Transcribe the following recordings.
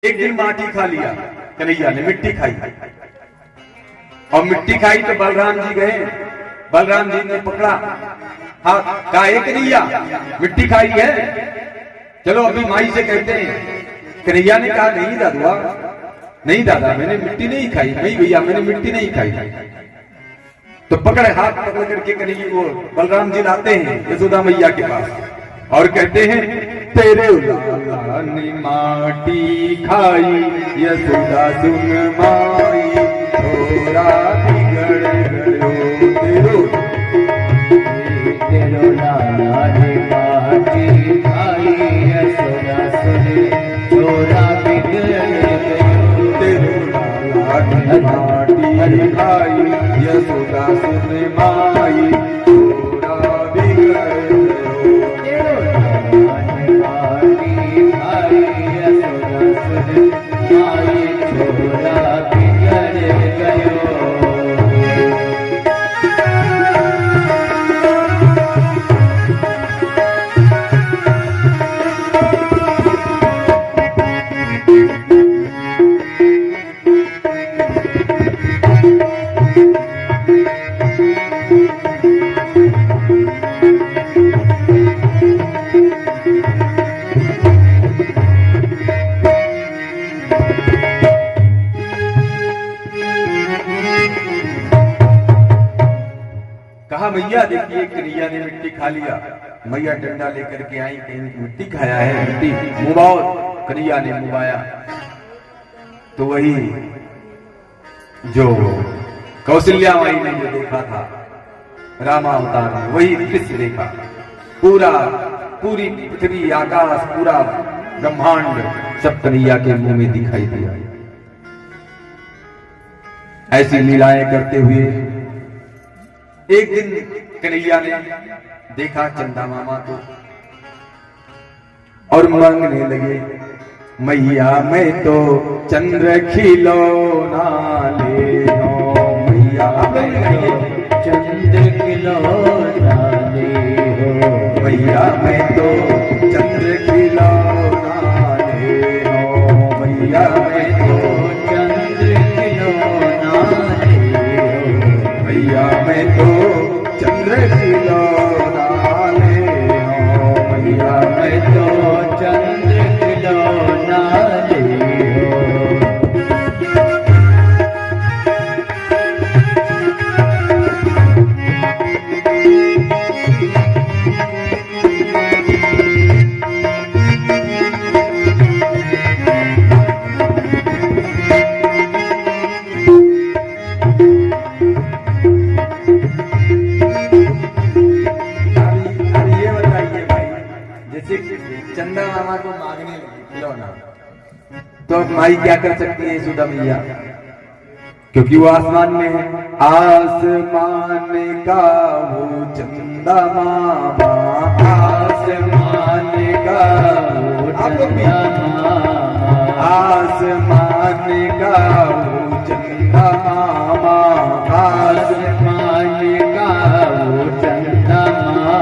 एक दिन माटी खा लिया कन्हैया ने, मिट्टी खाई और मिट्टी खाई तो बलराम जी गए। बलराम जी ने पकड़ा, हाँ कहा एक कन्हैया मिट्टी खाई है, चलो अभी माई से कहते हैं। कन्हैया ने कहा नहीं दादुआ, नहीं दादा मैंने मिट्टी नहीं खाई, नहीं भैया मैंने मिट्टी नहीं खाई। तो पकड़े, हाथ पकड़ करके कन्हैया वो बलराम जी लाते हैं यशोदा मैया के पास और कहते हैं तेरे लाला ने माटी खाई, यशोदा सुन माई थोड़ा बिगड़ गयो। तेरो लाला ने माटी खाई, यशोदा सुन थोड़ा बिगड़ गयो। तेरो लाला ने माटी खाई, यशोदा सुन माई थोड़ा बिगड़ गयो। कहा मैया देखिए कन्हैया ने मिट्टी खा लिया। मैया डंडा लेकर के आई, कहीं मिट्टी खाया है, मिट्टी मुबाओ। कन्हैया ने मुबाया तो वही जो कौशल्या माई ने जो देखा था रामावतार में, वही दृश्य देखा। पूरी पृथ्वी, आकाश, पूरा ब्रह्मांड सब कन्हैया के मुंह में दिखाई दिया। ऐसी लीलाएं करते हुए एक दिन कन्हैया ने देखा चंदा मामा को और मांगने लगे, मैया मैं तो चंद्र खिलौना ले लो, मैया मैं चंद्र खिलौना ले हो, मैया मैं तो चंद्र खिलौना ले लो, मैया मैं तो चंद्र खिलौना ले हो, मैया मैं तो चंद्र खिलौना ले लो, मैया मैं तो चंद्र खिलौना ले हो। चंदा मामा को मांगने लगी खिलौना, तो अब माई क्या कर सकती है यशोदा मैया, क्योंकि वो आसमान में है। आसमान का वो चंदा मामा, आसमान का वो चंदा मामा, आसमान का वो चंदा मामा, आसमान का वो चंदा मामा,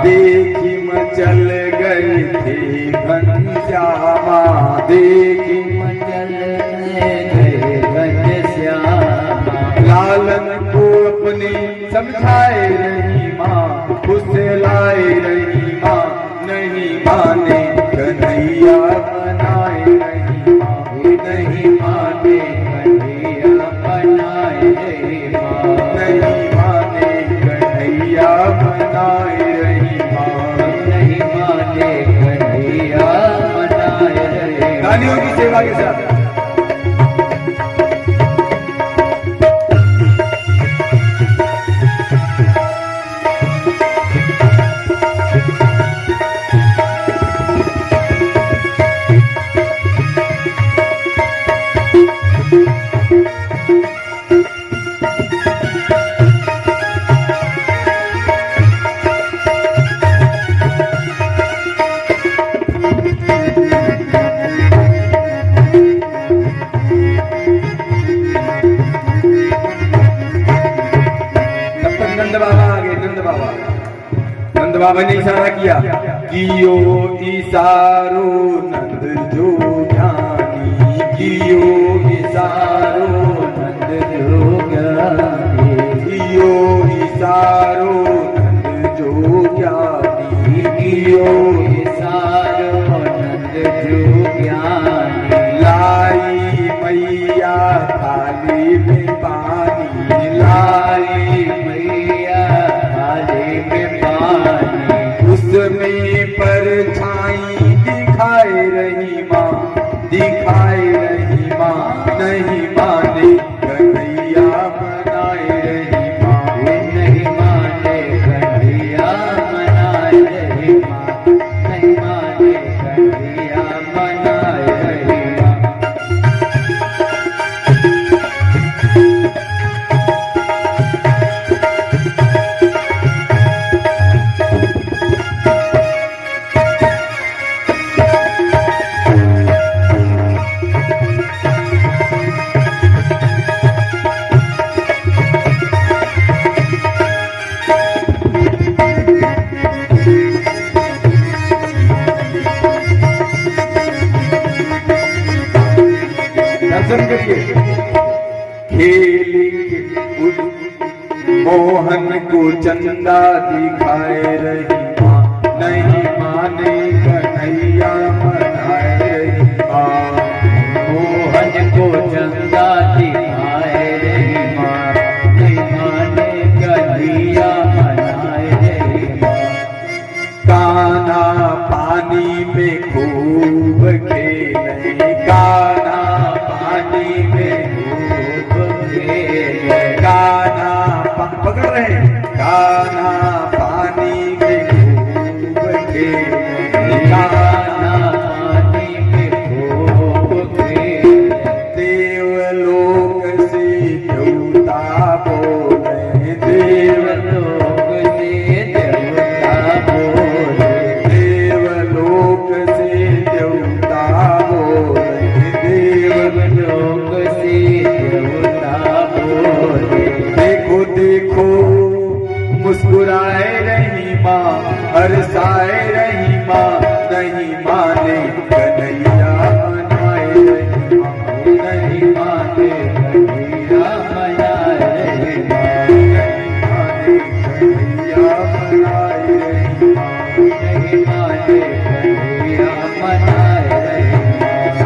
देखी मचल गई थी घनश्यामा, देखी मचल गए घनश्यामा, लालन को अपने समझाए रही माँ, फुसलाए रही माँ, नहीं माने कन्हैया बनाए रही माँ, नहीं माने कन्हैया बनाए रही माँ, नहीं माने कन्हैया बनाए रही माँ, नहीं माने कन्हैया बनाए रही माँ। गालियों की सेवा के साथ नंद बाबा ने इशारा किया, कियो इशारो नंद जो ज्ञानी, दिखाए रही माँ, नहीं माने कन्हैया मनाए रही माँ। नहीं माने कन्हैया मनाए रही माँ, नहीं माने कन्हैया मनाए रही माँ। दर्शन करिए। खेली मोहन को चंदा दिखाए रही माँ, नहीं माने कन्हैया मनाए रही माँ। मोहन को चंदा दिखाए रही माँ, नहीं माने कन्हैया मनाए रही माँ। कान्हा पानी में खूब खेले, कान्हा पानी में खूब खेले, कान्हा पकड़ रहे हैं, कान्हा पानी में खूब खेले, कान्हा पानी में खूब खेले। देवलोक से देवता बोले, देवलोक से देवता बोले, देवलोक से देवता बोले, देवलोक से देवता बोले। देखो देखो मुस्कुराए रही माँ, हर्षाए रही माँ, नहीं माने कन्हैया मनाए रही माँ, नहीं माने कन्हैया मनाए रही माँ, नहीं माने कन्हैया मनाए रही माँ। नहीं माने कन्हैया मनाए रही माँ।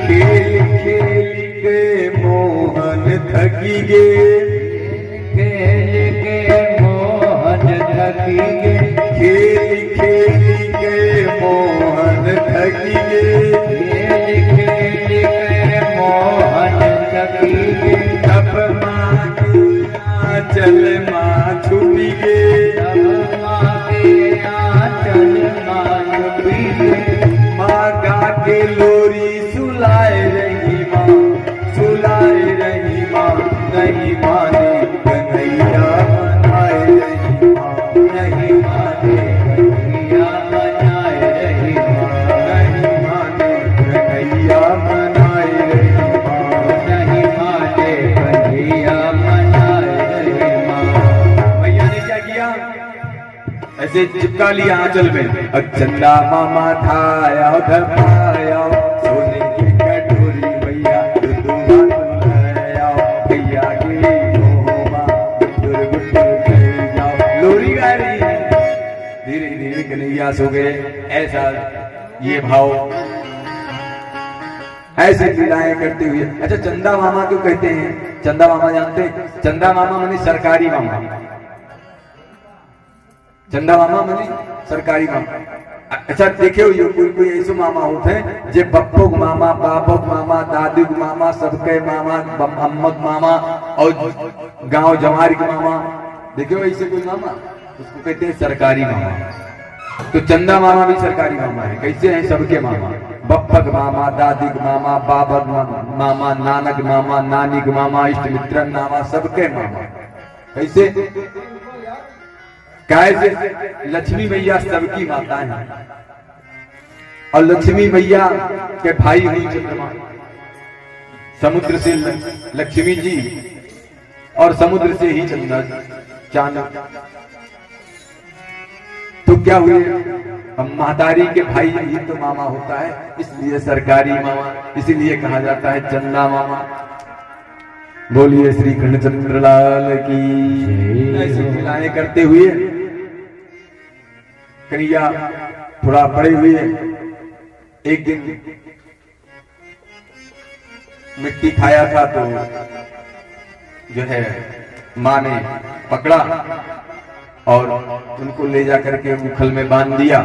खेल खेल के मोहन थकी गे, खेल के मोहन थकी गे, खेल खेल के मोहन थकी गे। खेल खेल के मोहन थकी गे। तब माँ के आंचल माँ छुपी गे, तब माँ के आंचल माँ छुपी गे। माँ गा के लोरी सुलाए रही माँ, सुलाए रही माँ, नहीं माने कन्हैया मनाए रही माँ, नहीं माने कन्हैया मनाए रही माँ, नहीं माने कन्हैया मनाए रही माँ। नहीं माने कन्हैया मनाए रही माँ। भैया ने क्या किया, ऐसे चिपका लिया आंचल में। चंदा मामा था आओ धरमाया, सोने की कटोरी भैया दूध आओ, भैया की मोहमा दुर्गुट जाओ। लोरी गा रही है, धीरे धीरे कन्हैया सो गए। ऐसा ये भाव ऐसे विदाएं करते हुए। अच्छा, चंदा मामा क्यों कहते हैं? चंदा मामा जानते हैं? चंदा मामा माने सरकारी मामा, चंदा मामा माने सरकारी मामा। अच्छा देखियो, ये कोई कोई ऐसे मामा होते हैं जे बप्पो को मामा, बाबो को मामा, दादी को मामा, सबके मामा, अम्मक मामा और गांव जवारी के मामा। देखियो ऐसे कोई मामा, उसको कहते हैं सरकारी मामा। तो चंदा मामा भी सरकारी मामा है। कैसे हैं? सबके मामा, बप्पक मामा, दादिक मामा, बाबक मामा, नानक मामा, नानिक मामा, इष्ट मित्र मामा, सबके मामा। कैसे? कैसे? लक्ष्मी मैया सबकी माता है और लक्ष्मी मैया के भाई हुई चंद्रमा। समुद्र से लक्ष्मी जी और समुद्र से ही चंद्र चांद। क्या हुए, अब महतारी के भाई ही तो मामा होता है, इसलिए सरकारी मामा, इसीलिए कहा जाता है चंदा मामा। बोलिए श्री कृष्णचंद्र लाल की। ऐसी लीलाएं करते हुए कन्हैया थोड़ा बड़े हुए, एक दिन मिट्टी खाया था तो जो है माँ ने पकड़ा और उनको ले जा करके उखल में बांध दिया।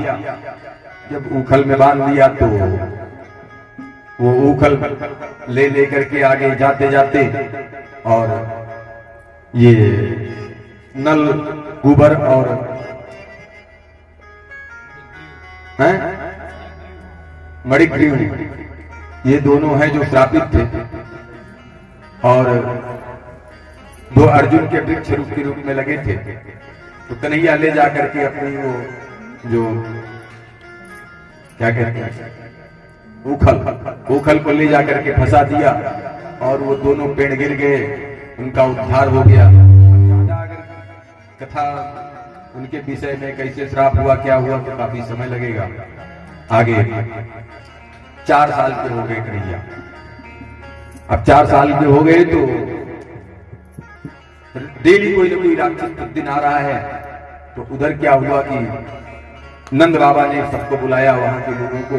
जब उखल में बांध दिया तो वो उखल ले करके आगे जाते जाते और ये नल गोबर और मणिग्रीव ये दोनों हैं जो श्रापित थे और दो अर्जुन के वृक्ष रूप के रूप में लगे थे। तो कन्हैया ले जा करके अपनी वो जो क्या कहते हैं उखल को ले जा करके फंसा दिया और वो दोनों पेड़ गिर गए, उनका उद्धार हो गया। कथा उनके विषय में कैसे श्राप हुआ क्या हुआ तो काफी समय लगेगा। आगे 4 साल के हो गए कन्हैया। अब 4 साल के हो गए तो डेली कोई ना कोई राक्षस दिन आ रहा है। तो उधर क्या हुआ कि नंद बाबा ने सबको बुलाया, वहां के लोगों को,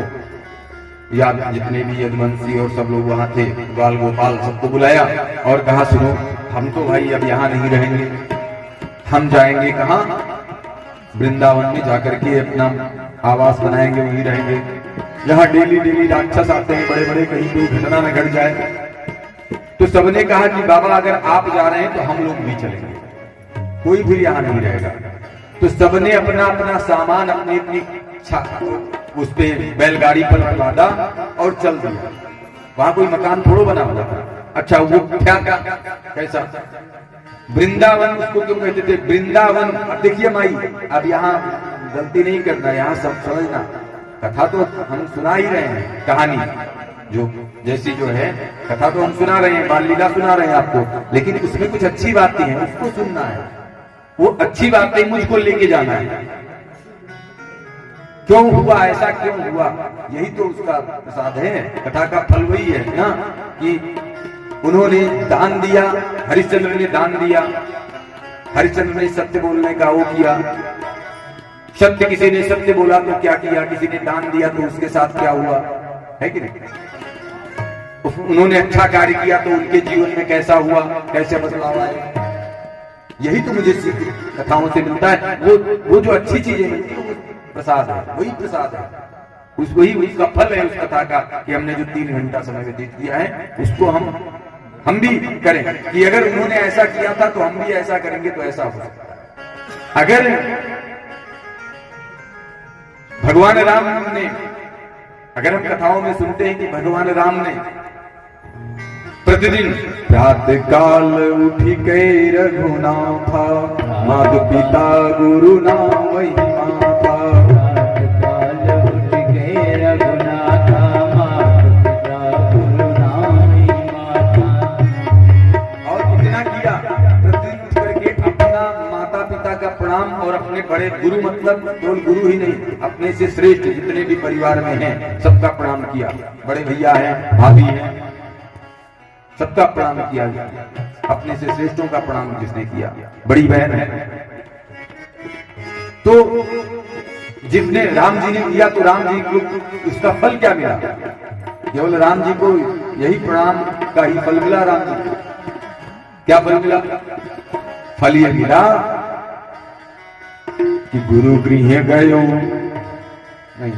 या जितने भी यदुवंशी और सब लोग वहां थे, ग्वाल गोपाल सबको बुलाया और कहा सुनो, हम तो भाई अब यहाँ नहीं रहेंगे, हम जाएंगे कहाँ, वृंदावन में जाकर के अपना आवास बनाएंगे, वहीं रहेंगे। यहाँ डेली राक्षस आते हैं बड़े बड़े, कहीं कोई घटना न घट जाए। तो सबने कहा कि बाबा अगर आप जा रहे हैं तो हम लोग भी चलेंगे, कोई भी यहाँ नहीं रहेगा। तो सबने अपना अपना सामान अपनी अपनी उस पे बैलगाड़ी पर लादा और चल दिया। वहां कोई मकान थोड़ो बना हुआ था। अच्छा वो क्या कैसा वृंदावन उसको क्यों कहते थे वृंदावन। अब देखिए माई, अब यहाँ गलती नहीं करना, यहाँ सब समझना, कथा तो हम सुना ही रहे हैं, कहानी जो जैसी जो है कथा तो हम सुना रहे हैं, बाल लीला सुना रहे हैं आपको, लेकिन उसमें कुछ अच्छी बातें हैं, उसको सुनना है, वो अच्छी बातें मुझको लेके जाना है। क्यों हुआ ऐसा, क्यों हुआ, यही तो उसका प्रसाद है, कथा का फल वही है ना कि उन्होंने दान दिया, हरिश्चंद्र ने दान दिया, हरिश्चंद्र ने सत्य बोलने का वो किया, सत्य किसी ने सत्य बोला तो क्या किया, किसी ने दान दिया तो उसके साथ क्या हुआ, है कि नहीं। उन्होंने अच्छा कार्य किया तो उनके जीवन में कैसा हुआ, कैसे बदलाव आया, यही तो मुझे सीख कथाओं से मिलता है। वो जो अच्छी चीजें मिलती है प्रसाद है, वही प्रसाद है, वही उसका फल है उस कथा का कि हमने जो 3 घंटा समय व्यतीत किया है उसको हम भी करें कि अगर उन्होंने ऐसा किया था तो हम भी ऐसा करेंगे तो ऐसा हो सकता है। अगर भगवान राम ने, अगर हम कथाओं में सुनते हैं कि भगवान राम ने प्रतिदिन प्रातः काल उठी के रघुनाथा, माता पिता गुरु नाम वही माता, काल उठ के रघुनाथा, माता पिता गुरु नाम वही माता। और कितना किया, प्रतिदिन उठ करके अपना माता पिता का प्रणाम और अपने बड़े गुरु, मतलब केवल गुरु ही नहीं, अपने से श्रेष्ठ जितने भी परिवार में हैं सबका प्रणाम किया, बड़े भैया हैं, भाभी हैं, सबका प्रणाम किया, अपने से श्रेष्ठों का प्रणाम जिसने किया, बड़ी बहन है। तो जिसने राम जी ने किया तो राम जी को उसका फल क्या मिला, केवल राम जी को यही प्रणाम का ही फल मिला। राम जी को क्या फल मिला, फल ये मिला कि गुरु गृह गयो, नहीं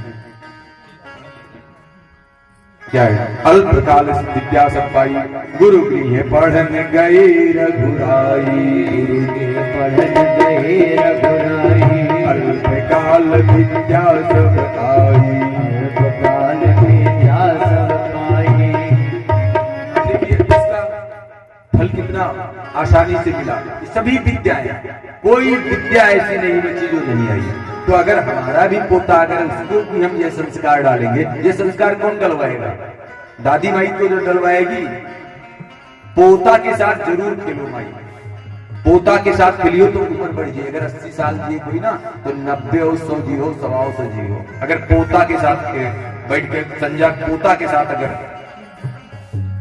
क्या है, अल्पकाल विद्या सब पाई, गुरु गृह पढ़न गए रघुराई, गुरु के पढ़न गए रघुराई, अल्पकाल विद्या सब पाई, अल्पकाल विद्या सब पाई। देखिए इसका फल कितना आसानी से मिला। सभी विद्याएं, कोई विद्या ऐसी नहीं बची जो नहीं आई। तो अगर हमारा भी पोता, अगर उसको भी हम ये संस्कार डालेंगे, ये संस्कार कौन डलवाएगा, दादी माई तो जो डलवाएगी, पोता के साथ जरूर खेलो माई, पोता के साथ खेलियो तो उम्र बढ़ जाए। अगर 80 साल जिए कोई ना तो 90 और 100 जियो, 100 जियो। अगर पोता के साथ बैठ के संजा पोता के साथ अगर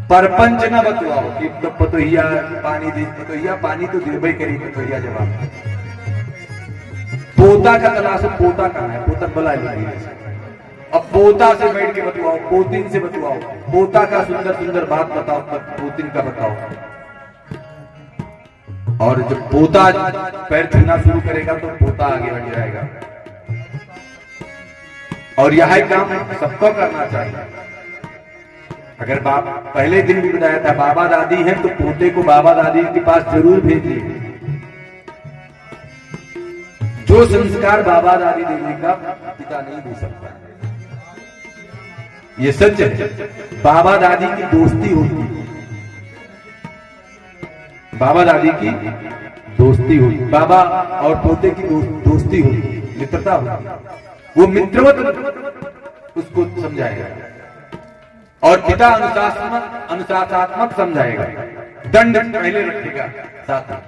परपंच न बतवाओ कि तो पतोहिया पानी दे, पतोहिया पानी तो देवे करी, पतोहिया जवाब पोता का तलाश, पोता कहाँ है, पोता बुला लीजिए। अब पोता से बैठ के बतवाओ, पोतिन से बतवाओ, पोता का सुंदर सुंदर बात बताओ, पोतिन का बताओ। और जब पोता पैर छूना शुरू करेगा तो पोता आगे बढ़ जाएगा। और यह काम सबको करना चाहिए। अगर बाप पहले दिन भी बताया था बाबा दादी हैं तो पोते को बाबा दादी के पास जरूर भेजिए। जो संस्कार बाबा दादी देने का पिता नहीं दे सकता, ये सच है। बाबा दादी की दोस्ती होती है, बाबा दादी की दोस्ती होती, बाबा और पोते की दोस्ती होती, मित्रता होती। वो मित्रवत उसको समझाएगा और पिता अनुशासनात्मक समझाएगा, दंड पहले रखेगा साथ में।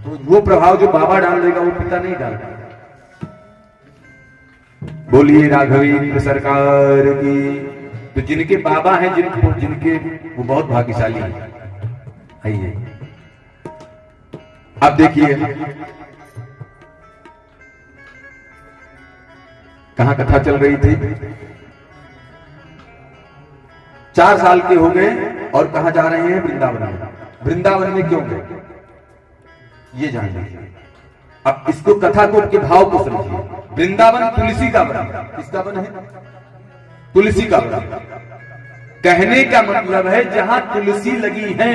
तो वो प्रभाव जो बाबा डाल देगा वो पिता नहीं डालेगा। बोलिए राघवेंद्र सरकार की। तो जिनके बाबा हैं, जिनके वो बहुत भाग्यशाली हैं। आइए अब देखिए कहां कथा चल रही थी। 4 साल के हो गए और कहां जा रहे हैं? वृंदावन में। वृंदावन में क्यों गए ये जान लीजिए। अब इसको कथा को के भाव को समझिए। वृंदावन तुलसी का वन, किसका वन है? तुलसी का वन। कहने का मतलब है जहां तुलसी लगी है,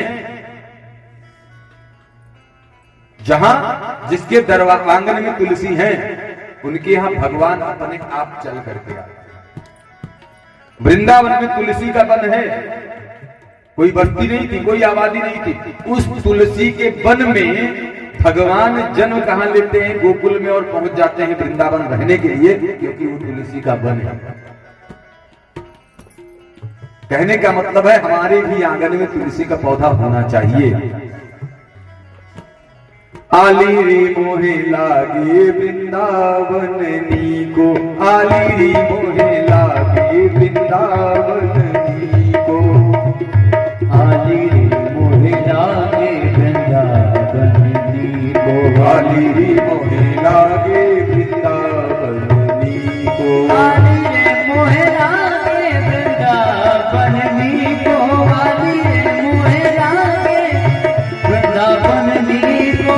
जहां जिसके दरवाजे आंगन में तुलसी है, उनके यहां भगवान अपने आप चल करके आए। वृंदावन में तुलसी का वन है, कोई बस्ती नहीं थी, कोई आबादी नहीं थी। उस तुलसी के वन में भगवान जन्म कहां लेते हैं? गोकुल में, और पहुंच जाते हैं वृंदावन रहने के लिए, क्योंकि वो तुलसी का वन है। कहने का मतलब है हमारे भी आंगन में तुलसी का पौधा होना चाहिए। आली रे मोहे लागे वृंदावन नीको, आली रे मोहे लागे वृंदावन नीको, आली रे मोहे लागे वृंदावन नीको, आली रे मोहे लागे वृंदावन नीको, आली रे मोहे लागे वृंदावन नीको, आली रे मोहे लागे वृंदावन नीको।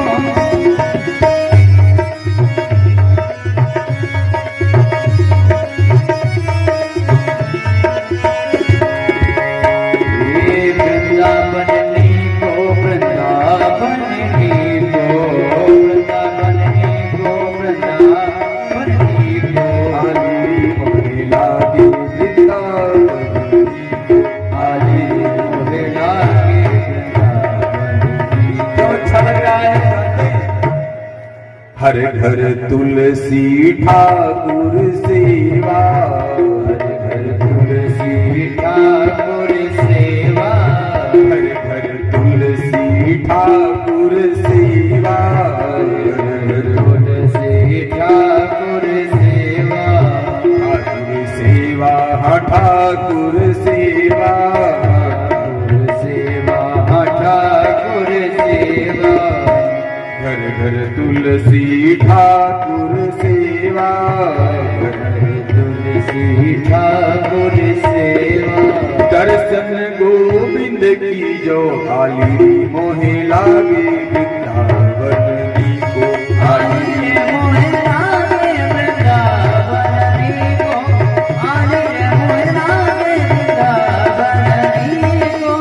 हर घर तुलसी ठाकुर सेवा, हर घर तुलसी ठाकुर सेवा, हर घर तुलसी ठाकुर सेवा, हर तुलसी ठाकुर सेवा, ठाकुर सेवा, ठाकुर सेवा, ठाकुर सेवा, ठाकुर सेवा। घर घर तुलसी ठाकुर सेवा, घर तुलसी ठाकुर सेवा। दर्शन गोविंद की जो आली मोहे लागे वृंदावन नीको, आली रे मोहे लागे वृंदावन नीको, आली रे मोहे लागे वृंदावन नीको।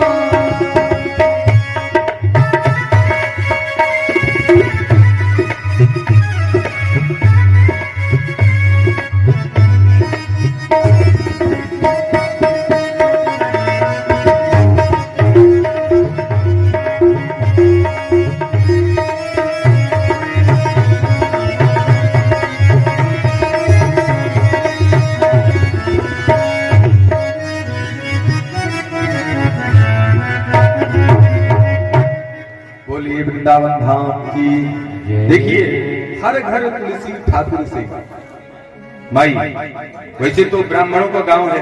की। देखिए हर घर तुलसी ठाकुर से माई। वैसे तो ब्राह्मणों का गांव है,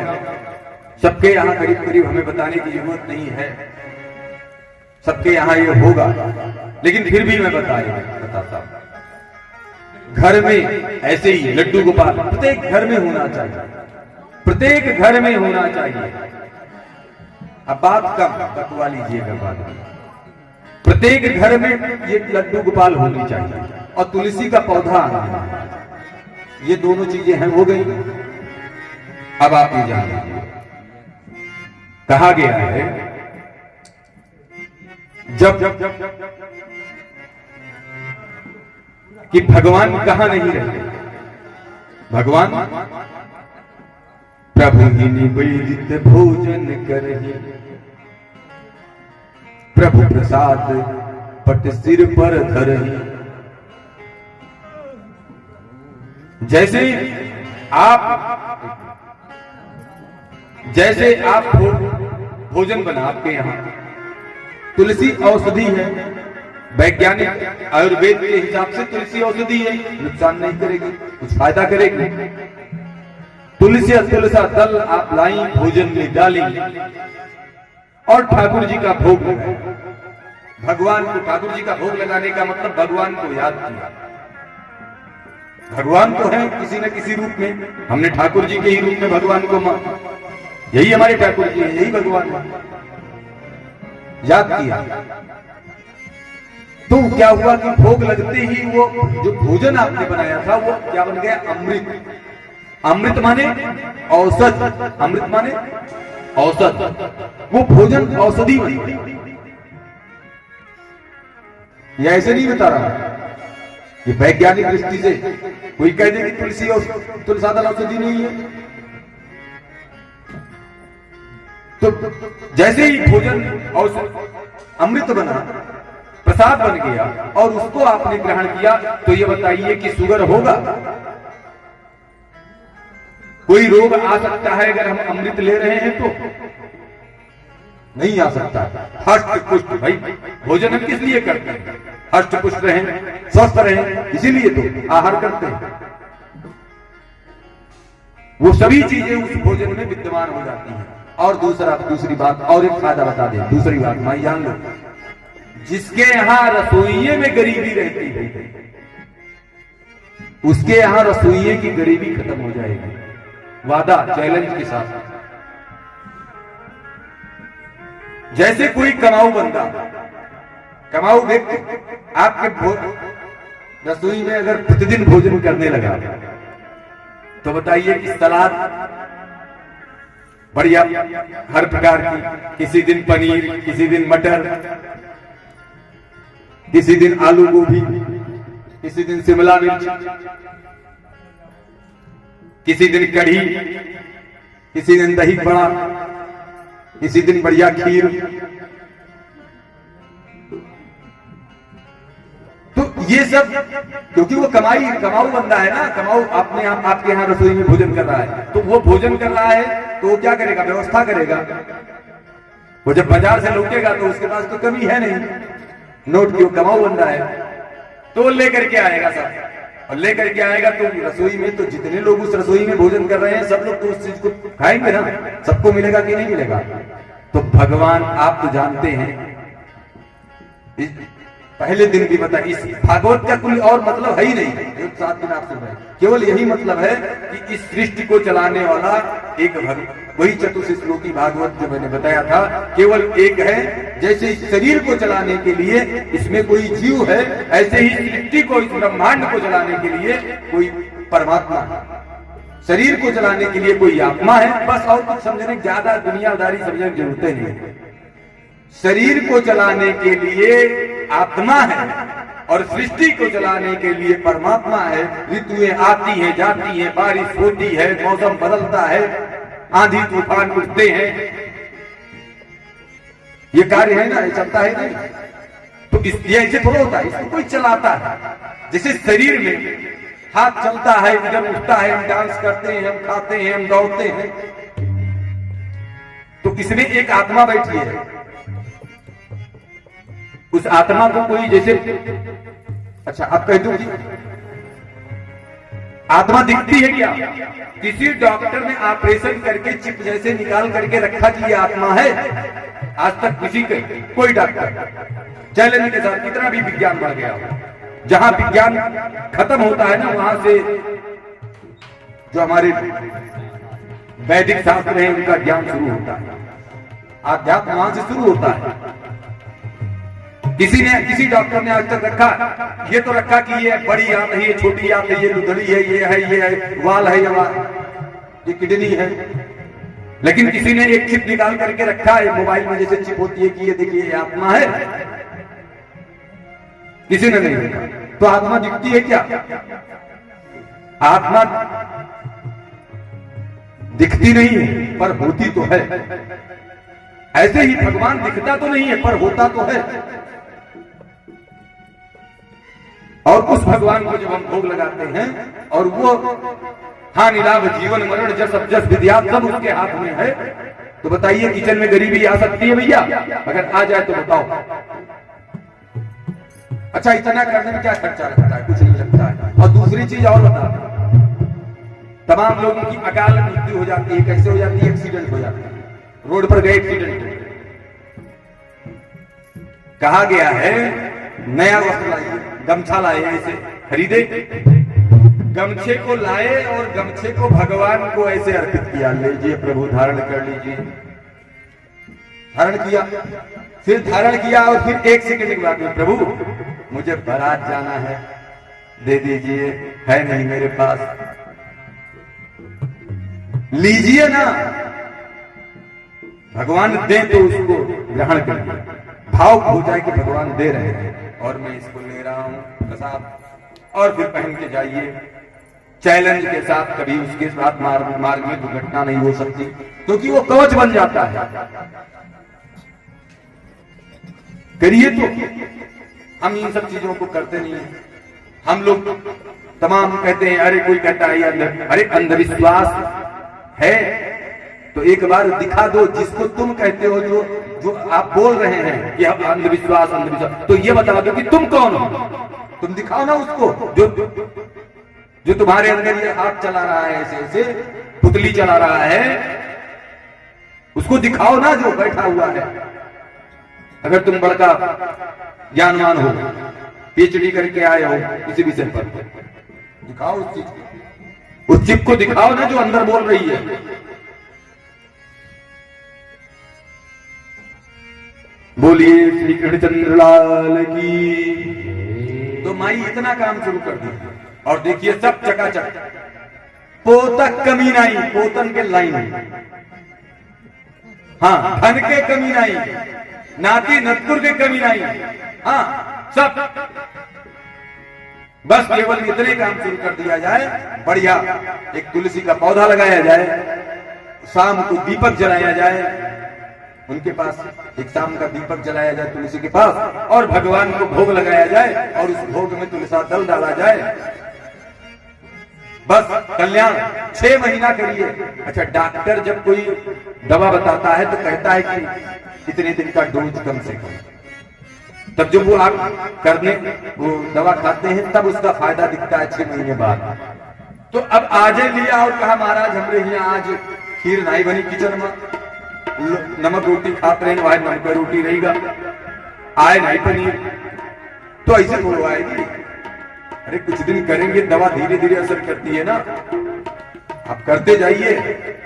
सबके यहाँ करीब करीब हमें बताने की जरूरत नहीं है, सबके यहाँ ये होगा, लेकिन फिर भी मैं बताता हूं। घर में ऐसे ही लड्डू गोपाल प्रत्येक घर में होना चाहिए, प्रत्येक घर में होना चाहिए। अब बात कम बतवा लीजिएगा बाद में। प्रत्येक घर में ये लड्डू गोपाल होनी चाहिए और तुलसी का पौधा आना चाहिए। ये दोनों चीजें हैं, हो गई। अब आप ये जान लीजिए, कहा गया है जब कि भगवान कहां नहीं रहते, भगवान प्रभु ही निवेदित भोजन करहि, प्रभु प्रसाद पट सिर पर धरहि। जैसे आप भोजन बना, आपके यहां तुलसी औषधि है, वैज्ञानिक आयुर्वेद के हिसाब से तुलसी औषधि है, नुकसान नहीं करेगी, कुछ फायदा करेगी। तुलसा दल आप लाई भोजन में डाली और ठाकुर जी का भोग लगाए। भगवान को ठाकुर जी का भोग लगाने का मतलब भगवान को याद किया। भगवान तो है किसी न किसी रूप में, हमने ठाकुर जी के ही रूप में भगवान को माना, यही हमारे ठाकुर जी है, यही भगवान है, याद किया। तो क्या हुआ कि भोग लगते ही वो जो भोजन आपने बनाया था वो क्या बन गया? अमृत। अमृत माने औषध, अमृत माने औषध। वो भोजन औषधि बन गई। यह ऐसे नहीं बता रहा, ये वैज्ञानिक दृष्टि से कोई कह दे कि तुलसा दल औषधि नहीं है, तो जैसे ही भोजन औषध अमृत बना, प्रसाद बन गया और उसको आपने ग्रहण किया, तो ये बताइए कि शुगर होगा? कोई रोग आ सकता है अगर हम अमृत ले रहे हैं? तो नहीं आ सकता। हष्ट पुष्ट, भाई भोजन हम किस लिए करते हैं? हष्ट पुष्ट रहें, स्वस्थ रहें, इसीलिए तो आहार करते हैं। वो सभी चीजें उस भोजन में विद्यमान हो जाती हैं। और दूसरी बात, और एक फायदा बता दें, दूसरी बात माई जान लो, जिसके यहां रसोइये में गरीबी रहती है, उसके यहां रसोइये की गरीबी खत्म हो जाएगी। वादा, चैलेंज के साथ। जैसे कोई कमाऊ बंदा, कमाऊ व्यक्ति आपके रसोई में अगर प्रतिदिन भोजन करने लगा, तो बताइए कि सलाद बढ़िया हर प्रकार की, किसी दिन पनीर, किसी दिन मटर, किसी दिन आलू गोभी, किसी दिन शिमला मिर्च, किसी दिन कढ़ी, किसी दिन दही बड़ा, किसी दिन बढ़िया खीर। तो ये सब क्योंकि वो कमाऊ बंदा है ना, कमाऊ आपके यहाँ रसोई में भोजन कर रहा है, तो वो भोजन कर रहा है तो वो क्या करेगा? व्यवस्था करेगा। वो जब बाजार से लौटेगा तो उसके पास तो कमी है नहीं नोट की, वो कमाऊ बंदा है, तो वो लेकर के आएगा सब, और लेकर के आएगा तो रसोई में, तो जितने लोग उस रसोई में भोजन कर रहे हैं सब लोग तो उस चीज को खाएंगे ना, सबको मिलेगा कि नहीं मिलेगा? तो भगवान आप तो जानते हैं, पहले दिन भी बता, इस भागवत का कोई और मतलब है ही नहीं। एक 7 दिन आप सुन रहे हैं, केवल यही मतलब है कि इस सृष्टि को चलाने वाला एक वही चतुश्लोकी भागवत जो मैंने बताया था, केवल एक है। जैसे इस शरीर को चलाने के लिए इसमें कोई जीव है, ऐसे ही सृष्टि को, इस ब्रह्मांड को चलाने के लिए कोई परमात्मा है। शरीर को चलाने के लिए कोई आत्मा है, बस। और कुछ समझने, ज्यादा दुनियादारी समझने की जरूरत नहीं है। शरीर को चलाने के लिए आत्मा है और सृष्टि को चलाने के लिए परमात्मा है। ऋतुएं आती हैं, जाती हैं, बारिश होती है, मौसम बदलता है, आंधी तूफान उठते हैं, ये कार्य है ना, ये चलता है नहीं। तो ये ऐसे थोड़ा होता है, इसको कोई चलाता है। जैसे शरीर में हाथ चलता है, इधर उठता है, हम डांस करते हैं, हम खाते हैं, हम दौड़ते हैं, तो इसमें एक आत्मा बैठी है। उस आत्मा को कोई जैसे अच्छा, अब कह दूं कि आत्मा दिखती है क्या? किसी डॉक्टर ने ऑपरेशन करके चिप जैसे निकाल करके रखा कि ये आत्मा है? आज तक किसी के कोई डॉक्टर, चैलेंज के साथ कितना भी विज्ञान बढ़ गया हो, जहां विज्ञान खत्म होता है ना, वहां से जो हमारे वैदिक शास्त्र है उनका ज्ञान शुरू होता है, आध्यात्म वहां से शुरू होता है। किसी डॉक्टर ने आज तक रखा, ये तो रखा कि ये बड़ी आंत है, ये छोटी आंत है, ये लुधड़ी है, ये है वाल है, ये किडनी है, लेकिन किसी ने एक चिप निकाल करके रखा है मोबाइल में, जैसे चिप होती है कि ये देखिए ये आत्मा है, किसी ने नहीं देखा। तो आत्मा दिखती है क्या? आत्मा दिखती नहीं है पर होती तो है। ऐसे ही भगवान दिखता तो नहीं है पर होता तो है। और उस भगवान को जब हम भोग लगाते हैं और वो हानि लाभ जीवन मरण जस जस विद्या सब उसके हाथ में है, तो बताइए किचन में गरीबी आ सकती है भैया? अगर आ जाए तो बताओ। अच्छा, इतना करने में क्या खर्चा लगता है? कुछ नहीं लगता है। और दूसरी चीज और बता, तमाम लोगों की अकाल मृत्यु हो जाती है। कैसे हो जाती है? एक्सीडेंट हो जाता है, रोड पर गए एक्सीडेंट। कहा गया है नया वस्त्र लाइए, गमछा लाए, ऐसे खरीदे, गमछे को लाए और गमछे को भगवान को ऐसे अर्पित किया, लीजिए प्रभु धारण कर लीजिए। धारण किया, फिर धारण किया और फिर एक सेकंड के बाद में, प्रभु मुझे बारात जाना है, दे दीजिए, है नहीं मेरे पास, लीजिए ना। भगवान दे तो उसको ग्रहण करिए, भाव हो जाए कि भगवान दे रहे हैं और मैं इसको ले रहा हूं प्रसाद, और फिर पहन के जाइए चैलेंज के साथ। कभी उसके साथ मार्ग में दुर्घटना नहीं हो सकती क्योंकि वो कवच बन जाता है। करिए तो। हम इन सब चीजों को करते नहीं है। हम लोग तमाम कहते हैं, अरे कोई कहता है अरे अंधविश्वास है, तो एक बार दिखा दो जिसको तुम कहते हो, जो आप बोल रहे हैं कि अब अंधविश्वास अंधविश्वास, तो ये बता दो कि तुम कौन हो। तुम दिखाओ ना उसको जो तुम्हारे अंदर ये हाथ चला रहा है, ऐसे ऐसे पुतली चला रहा है, उसको दिखाओ ना जो बैठा हुआ है। अगर तुम बड़का ज्ञानवान हो, पीएचडी करके आए हो किसी विषय पर, दिखाओ उस चीज को, उस चिप को दिखाओ ना जो अंदर बोल रही है। बोलिए श्री कृष्णचंद्र लाल की। तो माई इतना काम शुरू कर दिया और देखिए सब चकाचक, पोतक कमी नहीं, पोतन के लाइन, हाँ धन के कमी नहीं, नाती नतकुर के कमी नहीं, हाँ सब, बस केवल इतने काम शुरू कर दिया जाए। बढ़िया एक तुलसी का पौधा लगाया जाए, शाम को दीपक जलाया जाए उनके पास, एक शाम का दीपक जलाया जाए तुलसी के पास, और भगवान को भोग लगाया जाए और उस भोग में तुलसा दल डाला जाए। बस कल्याण 6 महीना करिए। अच्छा, डॉक्टर जब कोई दवा बताता है तो कहता है कि इतने दिन का डोज कम से कम, तब जब वो आप करने वो दवा खाते हैं तब उसका फायदा दिखता है 6 महीने बाद। तो अब आज लिया और कहा महाराज हमरे यहाँ आज खीर नहीं बनी किचन में, नमक रोटी खाते रहे, वहां नमक रोटी रहेगा, आए नहीं पनीर, तो ऐसे थोड़ा आएगी। अरे कुछ दिन करेंगे, दवा धीरे धीरे असर करती है ना, आप करते जाइए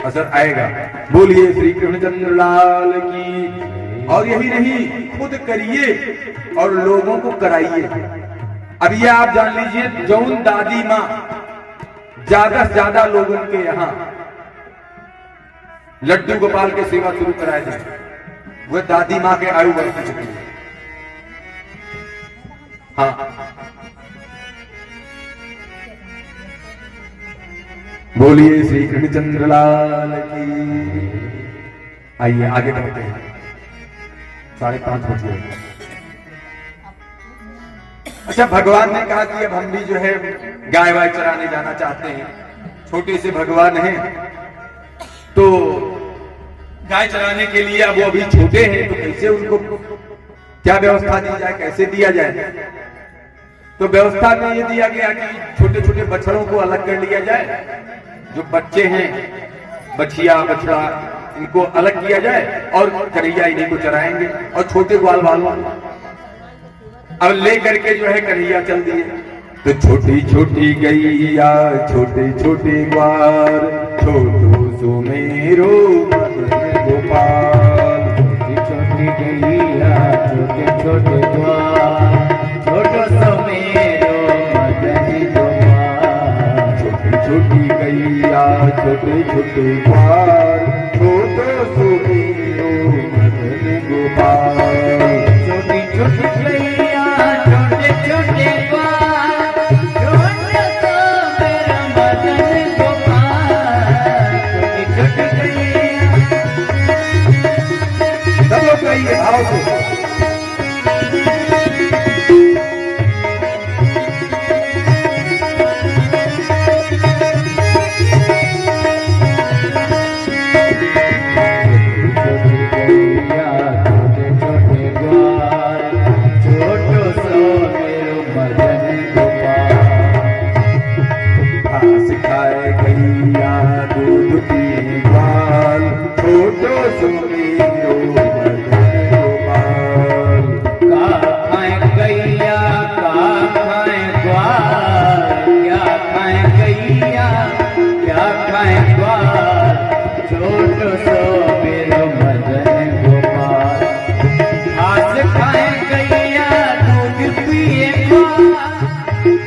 असर आएगा। बोलिए श्री कृष्णचंद्र लाल की। और यही नहीं, खुद करिए और लोगों को कराइए। अब ये आप जान लीजिए, जौन दादी माँ ज्यादा से ज्यादा लोगों के यहाँ लड्डू गोपाल के सेवा शुरू कराए थे, वह दादी माँ के आयु बढ़ चुकी है। हाँ, बोलिए श्री कृष्णचंद्र लाल की। आइए आगे बढ़ते हैं, 5:30 बज गए। अच्छा, भगवान ने कहा कि अब हम भी जो है गाय वाय चराने जाना चाहते हैं। छोटे से भगवान हैं तो गाय चराने के लिए, अब वो अभी छोटे हैं तो कैसे उनको क्या व्यवस्था दी जाए, कैसे दिया जाए। तो व्यवस्था में ये दिया गया कि छोटे छोटे बछड़ों को अलग कर लिया जाए, जो बच्चे हैं बछिया बछड़ा इनको अलग किया जाए और कन्हैया इन्हीं को चराएंगे और छोटे ग्वाल वालों अब ले करके जो है कन्हैया चल दिए। तो छोटी छोटी गैया छोटे छोटे ग्वाल छोटो सुमेरो मदन गोपाल, छोटी छोटी गैया छोटे छोटे ग्वाल छोटो सुमेरो मदन गोपाल, छोटी छोटी गैया छोटे छोटे ग्वाल छोटो सुमेरो मदन गोपाल, छोटी छोटी गैया छोटे छोटे ग्वाल छोटो सुमेरो मदन गोपाल, छोटी छोटी गैया। सब लोग कहिए भाव से। सिखाए गैया दूध पिए ग्वाल छोटो सुमेरो मदन गोपाल, का खाए गैया का खाए ग्वाल, क्या खाए गैया क्या खाए ग्वाल छोटो सुमेरो मदन गोपाल, घास खाए गैया दूध पिए ग्वाल,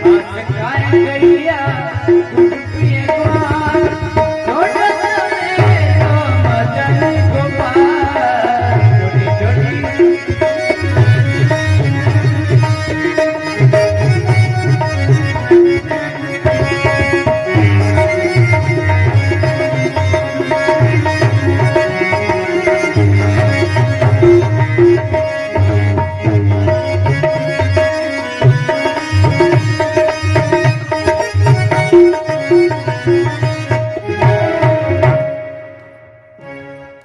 घास खाए गैया दूध पिए ग्वाल छोटो सुमेरो मदन गोपाल, छोटी छोटी।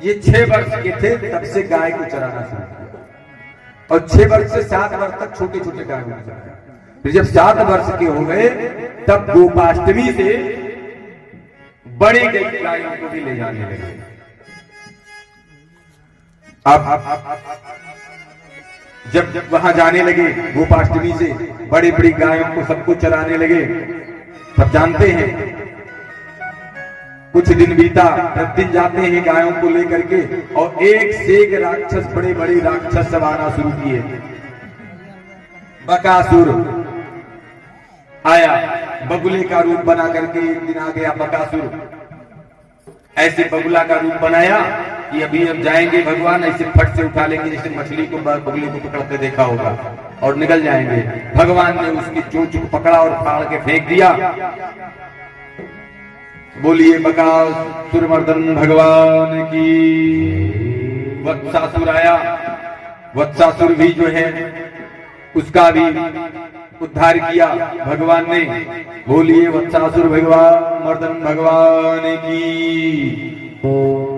ये 6 वर्ष के थे तब से गाय को चराना शुरू किया और 6 वर्ष से 7 वर्ष तक छोटे छोटे गायों को चराया। फिर जब 7 वर्ष के हो गए तब गोपाष्टमी से बड़ी गई गायों को भी ले जाने लगे। अब जब वहां जाने लगे गोपाष्टमी से बड़ी बड़ी गायों को सबको चराने लगे, सब जानते हैं कुछ दिन बीता, प्रतिदिन जाते हैं गायों को लेकर के और एक से एक राक्षस बड़े बड़े राक्षस सब आना शुरू किए। बकासुर आया, बगुले का रूप बना करके एक दिन आ गया बकासुर। ऐसे बगुला का रूप बनाया कि अभी अब जाएंगे भगवान, ऐसे फट से उठा लेंगे जैसे मछली को बगुले को पकड़ते देखा होगा और निकल जाएंगे। भगवान ने उसकी चोंच को पकड़ा और फाड़ के फेंक दिया। बोलिए बकासुर मर्दन भगवान की। वत्सासुर आया, वत्सासुर भी जो है उसका भी उद्धार किया भगवान ने। बोलिए वत्सासुर भगवान मर्दन भगवान की।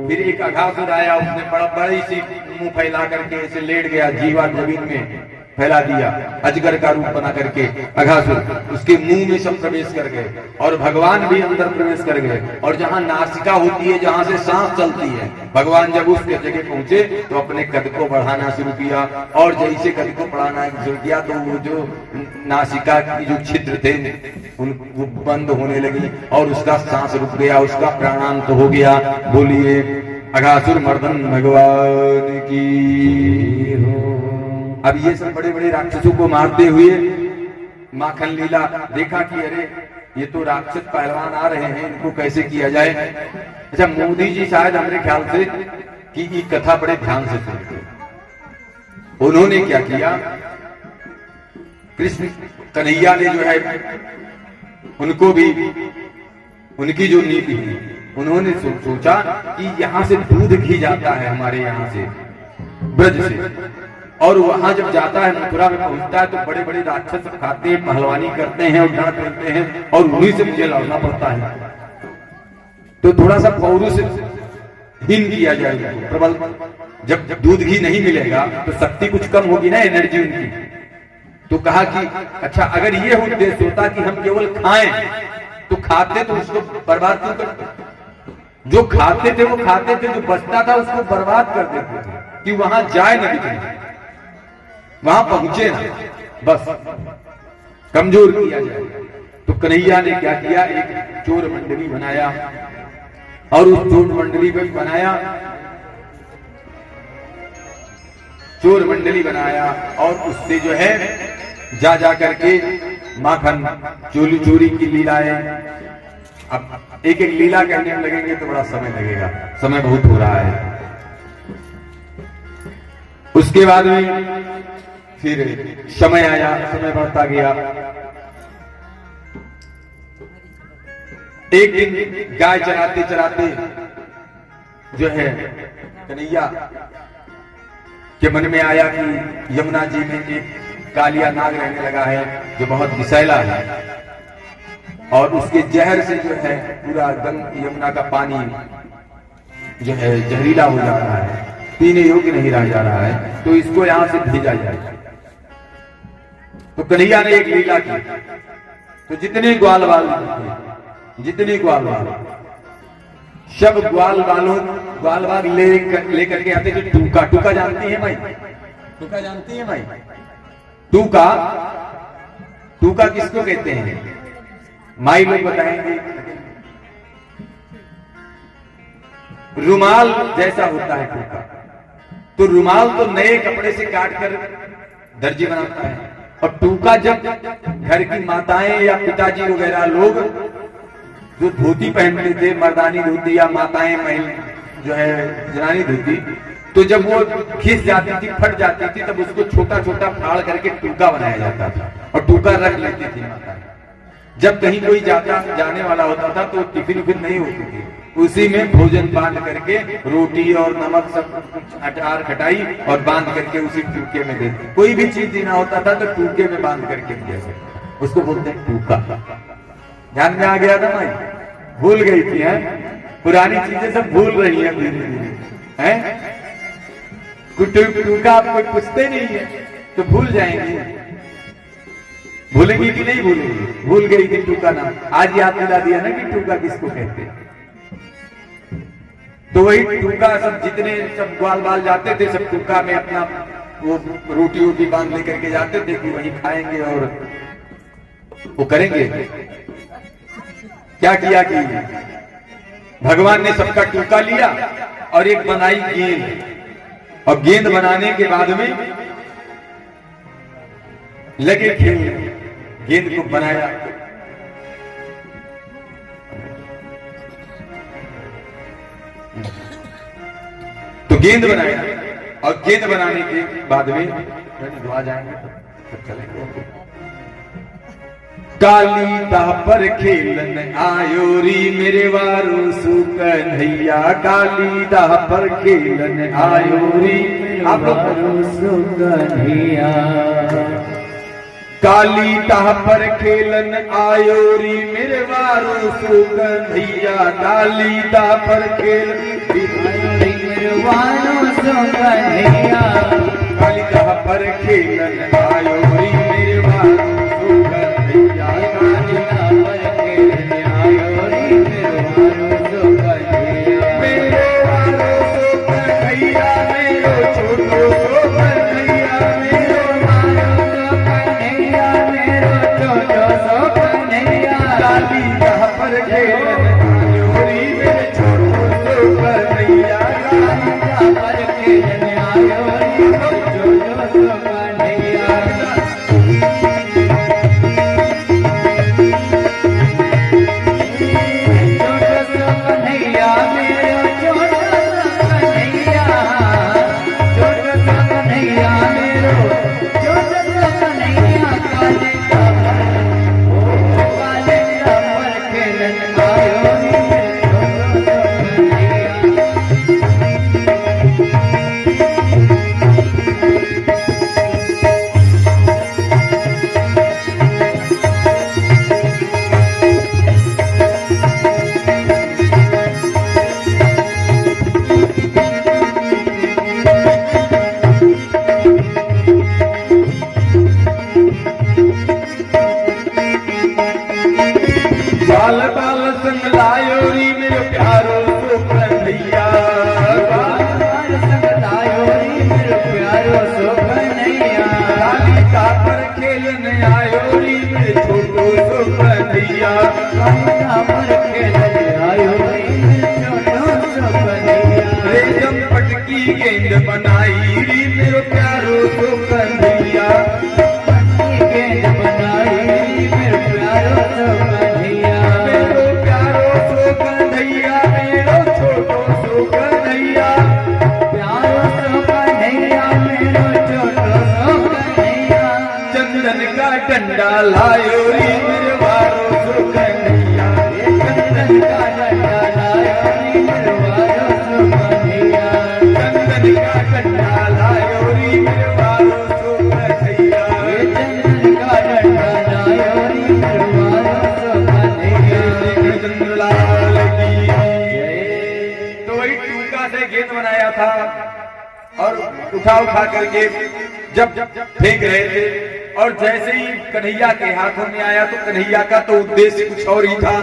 फिर एक अघासुर आया, उसने बड़ी सी मुंह फैला करके ऐसे लेट गया, जीवा जमीन में फैला दिया, अजगर का रूप बना करके अघासुर उसके मुंह में सब प्रवेश कर गए और भगवान भी अंदर प्रवेश कर गए। और जहां नासिका होती है, जहां से सांस चलती है, भगवान जब उसके जगह पहुंचे तो अपने कद को बढ़ाना शुरू किया और जैसे कद को बढ़ाना शुरू किया तो वो जो नासिका की जो छिद्र थे वो बंद होने लगी और उसका सांस रुक गया, उसका प्राणांत हो गया। बोलिए अघासुर मर्दन भगवान की हो। अब ये सब बड़े बड़े राक्षसों को मारते हुए माखन लीला देखा कि अरे ये तो राक्षस पहलवान आ रहे हैं, इनको कैसे किया जाए। अच्छा, मोदी जी शायद हमारे ख्याल से कि ये कथा बड़े ध्यान से सुनते। उन्होंने क्या किया, कृष्ण कन्हैया ने जो है उनको भी उनकी जो नीति है, उन्होंने सोचा कि यहाँ से दूध घी जाता है हमारे यहाँ से ब्रज से, और वहां जब जाता है मथुरा में पहुंचता है तो बड़े बड़े राक्षस खाते हैं, पहलवानी करते हैं और डर पहनते हैं और उन्हीं से मुझे लड़ना पड़ता है। तो थोड़ा सा पौरुष हीन किया जाएगा, प्रबल। जब दूध घी नहीं मिलेगा तो शक्ति कुछ कम होगी ना, एनर्जी उनकी। तो कहा कि अच्छा अगर ये उद्देश्य होता कि हम केवल खाएं तो खाते तो उसको बर्बाद क्यों करते? जो खाते थे वो खाते थे, जो बचता था उसको बर्बाद कर देते थे कि वहां जाए ना बिकने, वहां पहुंचे ना, बस कमजोर किया जाए। तो कन्हैया ने क्या किया, एक चोर मंडली बनाया और उस चोर मंडली को बनाया, चोर मंडली बनाया और उससे जो है जा जा करके माखन चोरी की लीलाएं। अब एक एक लीला करने में लगेंगे तो बड़ा समय लगेगा, समय बहुत हो रहा है। उसके बाद में फिर समय आया, समय बढ़ता गया। एक दिन गाय चराते चराते जो है कन्हैया के मन में आया कि यमुना जी में एक कालिया नाग रहने लगा है जो बहुत विषैला है और उसके जहर से जो है पूरा यमुना का पानी जो है जहरीला हो जा रहा है, पीने योग्य नहीं रह जा रहा है, तो इसको यहां से भेजा जाए। तो कन्हैया ने एक लीला की, तो जितने ग्वाल बाल जितने ग्वाल बाल सब ग्वाल बाल लेकर के आते। जो टूका, टूका जानती है भाई? टूका जानती है भाई? टूका, टूका किसको कहते हैं? माई लोग बताएंगे। रुमाल जैसा होता है टूका। तो रुमाल तो नए कपड़े से काट कर दर्जी बनाता है, और टूका जब घर की माताएं या पिताजी वगैरह लोग जो धोती पहनते थे, मर्दानी धोती या माताएं महिल जो है जनानी धोती, तो जब वो खिस जाती थी, फट जाती थी, तब उसको छोटा छोटा फाड़ करके टूका बनाया जाता था और टूका रख लेती थी माताएं। जब कहीं कोई जाने वाला होता था तो टिफिन उफिन नहीं होती थी, उसी में भोजन बांध करके रोटी और नमक सब अचार खटाई और बांध करके उसी टूके में देते। कोई भी चीज देना होता था तो टूके में बांध करके दिया, उसको बोलते हैं टूका। ध्यान में आ गया था भाई? भूल गई थी है? पुरानी चीजें सब भूल रही है धीरे धीरे है। टूका आप कोई पूछते नहीं है तो भूल जाएंगे, भूलेंगी कि नहीं भूलेंगी? भूल गई थी टूका नाम, आज याद दिला दिया ना कि टूका किसको कहते हैं। तो वही टूका सब जितने सब ग्वाल बाल जाते थे सब टूका में अपना वो रोटी वोटी बांध लेकर के जाते थे कि वही खाएंगे और वो करेंगे। क्या किया कि भगवान ने सबका टूका लिया और एक बनाई गेंद, और गेंद बनाने के बाद में लगे खेल, गेंद को बनाया। तो गेंद बनाया और गेंद बनाने के बाद में दुआ जाएंगे तो चलेंगे। काली दाह पर खेलन आयोरी मेरे वारो सुकन्हैया, काली दाह पर खेलन आयोरी आप सुकन्हैया, काली दाह पर खेलन आयोरी मेरे वारो सुकन्हैया, काली दाह पर खेलन मेरे वारो सुकन्हैया, काली दाह पर खेलन आयोरी मेरे वारो सुकन्हैया, काली दाह पर खेलन आयोरी मेरे वारो सुकन्हैया, मेरे वारो सुकन्हैया, मेरो छोटो सुकन्हैया, मेरो वारो सुकन्हैया, मेरो छोटो सुकन्हैया, काली दाह पर खेलन आयोरी मेरे छोटो सुकन्हैया, काली दाह पर खेलन आयोरी मेरे छोटो सुकन्हैया। काली दाह पर खेलन आयोरी बाल संग लायो री मेरे प्यारो सो कन्हैया, बाल संग लायो री मेरे प्यारो सो कन्हैया, कालिका पर खेलने आयो री मेरे छोटो सो कन्हैया, कालिका पर खेलने आयो री मेरे छोटो सो कन्हैया, रेशम पटकी गेंद बनाई री मेरे प्यारो सो कन्हैया, पटकी गेंद बनाई री मेरे प्यारो सो कन्हैया, मेरो प्यारो सो कन्हैया, मेरो छोटो सो कन्हैया, प्यारो सो कन्हैया, मेरो छोटो सो कन्हैया, चंदन का डंडा लायो री मेरे वारो सो कन्हैया, चंदन का डंडा लायो री मेरे वारो सो कन्हैया, चंदन का डंडा लायो री मेरे वारो सो कन्हैया, चंदन का डंडा लायो री मेरे वारो सो कन्हैया, कृष्ण लाल की जय। तो वही टूका से गेंद बनाया था और उठा करके जब फेंक रहे थे, और जैसे ही कन्हैया के हाथों में आया तो कन्हैया का तो उद्देश्य कुछ और ही था।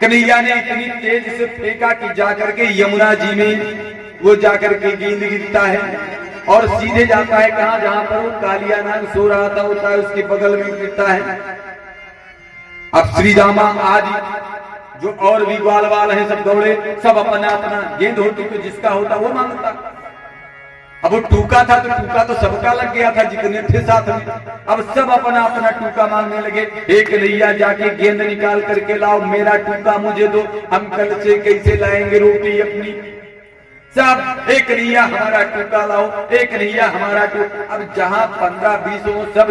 कन्हैया ने इतनी तेज से फेंका कि जाकर के यमुना जी में वो जाकर के गेंद गिरता है और सीधे जाता है कहां, जहां पर वो कालिया नाग सो रहा था होता है उसके बगल में गिरता है। अब श्री रामा आज जो और भी ग्वाल वाल है सब दौड़े, सब अपना अपना गेंद होती तो जिसका होता वो मांगता। अब वो टूका था तो टूका तो सबका लग गया था जितने थे साथ में, अब सब अपना अपना टूका मांगने लगे। एक कन्हैया जाके गेंद निकाल करके लाओ, मेरा टूका मुझे दो, हम कल से कैसे लाएंगे रोटी अपनी। सब एक कन्हैया हमारा टूका लाओ, एक कन्हैया हमारा टूका। अब जहां 15-20 हो सब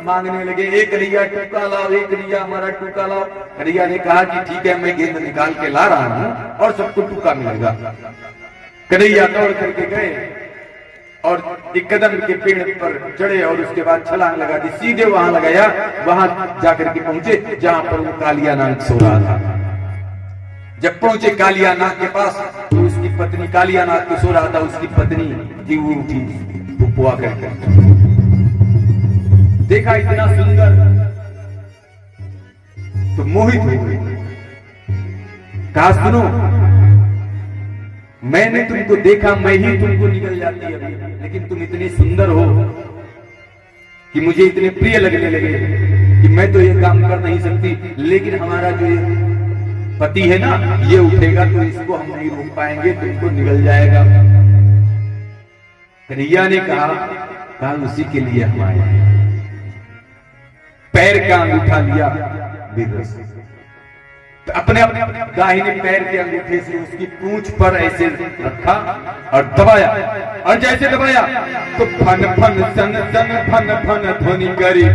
मांगने लगे, एक कन्हैया टूका लाओ, एक कन्हैया हमारा टूका लाओ। कन्हैया ने कहा कि ठीक है मैं गेंद निकाल के ला रहा हूं और सबको टूका मिलेगा। कन्हैया दौड़ करके गए और एक कदम के पेड़ पर चढ़े और उसके बाद छलांग लगा दी, सीधे वहां लगाया, वहां जाकर के पहुंचे जहां पर वो कालिया नाग सो रहा था। जब पहुंचे कालिया नाग के पास तो उसकी पत्नी, कालिया नाग तो सो रहा था, उसकी पत्नी जी वो उठी पुआ करके देखा इतना सुंदर तो मोहित हो गई। कहा सुनो, मैंने तुमको देखा, मैं ही तुमको निकल जाती अभी, लेकिन तुम इतने सुंदर हो कि मुझे इतने प्रिय लगने लगे कि मैं तो ये काम कर नहीं सकती, लेकिन हमारा जो ये पति है ना ये उठेगा तो इसको हम नहीं रोक पाएंगे, तुमको निकल जाएगा। कन्हैया ने कहा उसी के लिए हम आए। पैर का अंगूठा लिया विरस, तो अपने दाहिने पैर के अंगूठे से उसकी पूंछ पर ऐसे रखा और दबाया, और जैसे दबाया तो फन फन सन सन फन फन ध्वनि करी,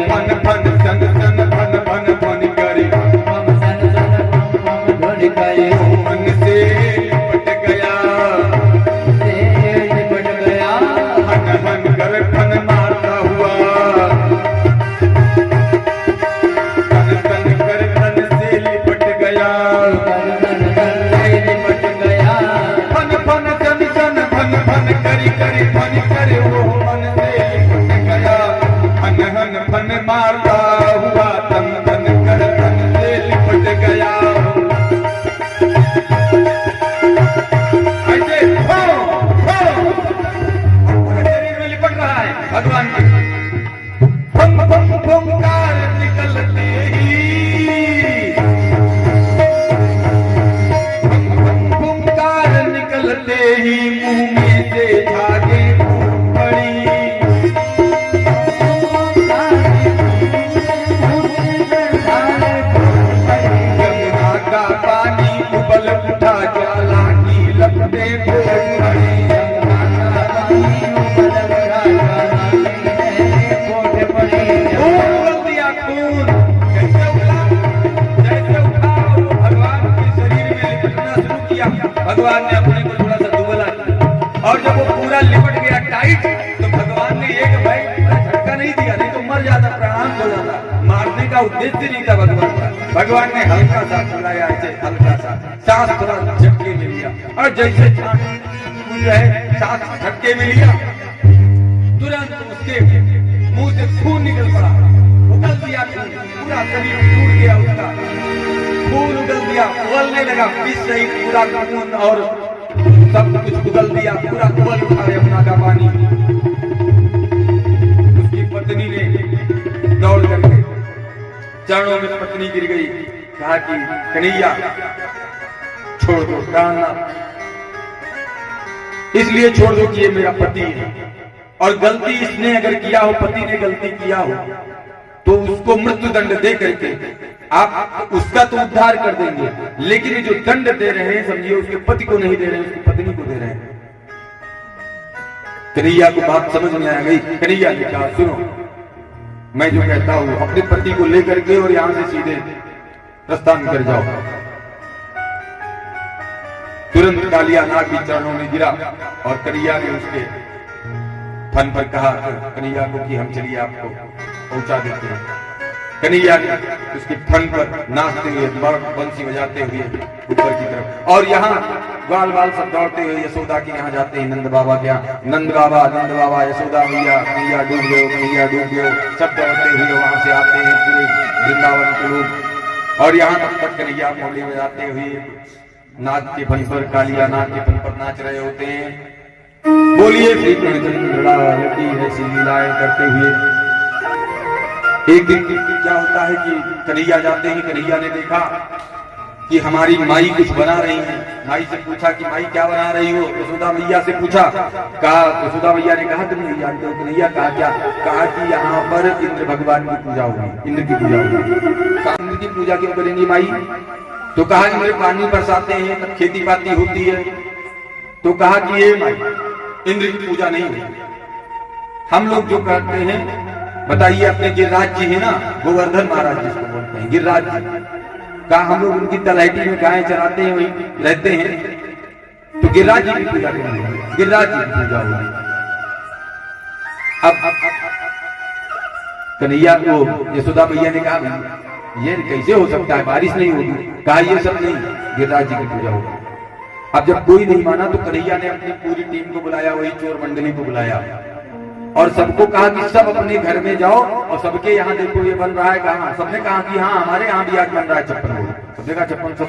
फन फन सन सन फन फन ध्वनि करी, मन से लिपट गया, हन हन कर फन मारता हुआ, फन मारता हुआ तन तन कर तन से लिपट गया। ऐसे शरीर में लिपट रहा है भगवान के। फम फम फुंकार निकलते ही, फम फम फुंकार निकलते ही मुंह में से झागे पड़ी, उबल उठा ज्वाला की लपटे फूट पड़ी, उबल दिया खून। कैसे उबला? जैसे उठा और भगवान के शरीर में लिपटना शुरू किया, भगवान ने अपने को थोड़ा सा दुबला किया, और जब वो पूरा लिपट गया टाइट तो भगवान ने एक भाई झटका नहीं दिया, नहीं तो मर जाता, प्राण हो जाता। मारने का उद्देश्य नहीं था भगवान का, भगवान ने हल्का सा फुलाया, ऐसे हल्का सा सांस थोड़ा झटके में लिया, और जैसे सांस झटके में लिया तुरंत उसके मुंह से खून निकल पड़ा। शरीर टूट गया उसका, खून उगल दिया, उगलने लगा, विष सहित पूरा खून और सब कुछ उगल दिया, पूरा उगल उठा यमुना का पानी। उसकी पत्नी ने दौड़ करके चरणों में पत्नी गिर गई, कहा कि कन्हैया छोड़ दो, डालना इसलिए छोड़ दो कि ये मेरा पति है, और गलती इसने अगर किया हो, पति ने गलती किया हो, तो उसको मृत्यु दंड दे करके आप उसका तो उद्धार कर देंगे, लेकिन जो दंड दे रहे हैं समझिए उसके पति को नहीं दे रहे हैं, उसकी पत्नी को दे रहे हैं। कन्हैया को बात समझ में आ गई। कन्हैया ने कहा सुनो, मैं जो कहता हूं अपने पति को लेकर के और यहां से सीधे प्रस्थान कर जाओ। तुरंत कालिया नाग भी चरणों में गिरा और कन्हैया ने उसके फन पर कहा कन्हैया को कि हम चलिए आपको पहुंचा देते हैं। कन्हैया ने उसके फन पर नाचते हुए बंसी बजाते हुए ऊपर की तरफ, और यहाँ ग्वाल बाल सब दौड़ते हुए यशोदा के यहाँ जाते हैं, नंद बाबा के यहाँ। नंद बाबा यशोदा मैया, कन्हैया डूब गए, कन्हैया डूब गए, सब दौड़ते हुए वहां से आते हैं पूरे वृंदावन के लोग। और यहाँ तब तक कन्हैया मोहल्ले में जाते हुए नाग के फन पर, कालिया नाग के फन पर नाच रहे होते हैं। बोलिए श्री कृष्ण की ऐसी लीलाएं करते हुए। एक दिन क्या होता है कि कन्हैया जाते हैं, कन्हैया ने देखा कि हमारी माई कुछ बना रही है। माई से पूछा कि माई क्या बना रही हो? यशोदा मैया से पूछा, कहा यशोदा मैया ने कहा तुम नहीं जानते हो? कन्हैया कहा क्या? कहा कि यहाँ पर इंद्र भगवान की पूजा होगी, इंद्र की पूजा होगी। कहा इंद्र की पूजा क्यों करेंगी माई? तो कहा इंद्र पानी बरसाते हैं, तब खेती बाती होती है। तो कहा कि ये माई इंद्र की पूजा नहीं होती, हम लोग जो करते हैं, बताइए अपने गिरिराज जी है ना, गोवर्धन महाराज जिसको बोलते हैं गिरिराज जी, कहा हम लोग उनकी तलहटी में गायें चराते हैं, वहीं रहते हैं, तो गिरिराज जी की पूजा करेंगे, गिरिराज जी की पूजा होगी। अब कन्हैया को यशोदा मैया ने कहा ये कैसे हो सकता है, बारिश नहीं होगी? कहा ये सब नहीं, गिरिराज जी की पूजा होगी। अब जब कोई नहीं माना तो कन्हैया ने अपनी पूरी टीम को बुलाया, वही चोर मंडली को बुलाया, और सबको कहा कि सब अपने घर में जाओ और सबके यहाँ देखो ये बन रहा है। कहा सबने कहा कि हाँ हमारे यहाँ भी आज बन रहा है छप्पन भोग। सबने कहा छप्पन सब,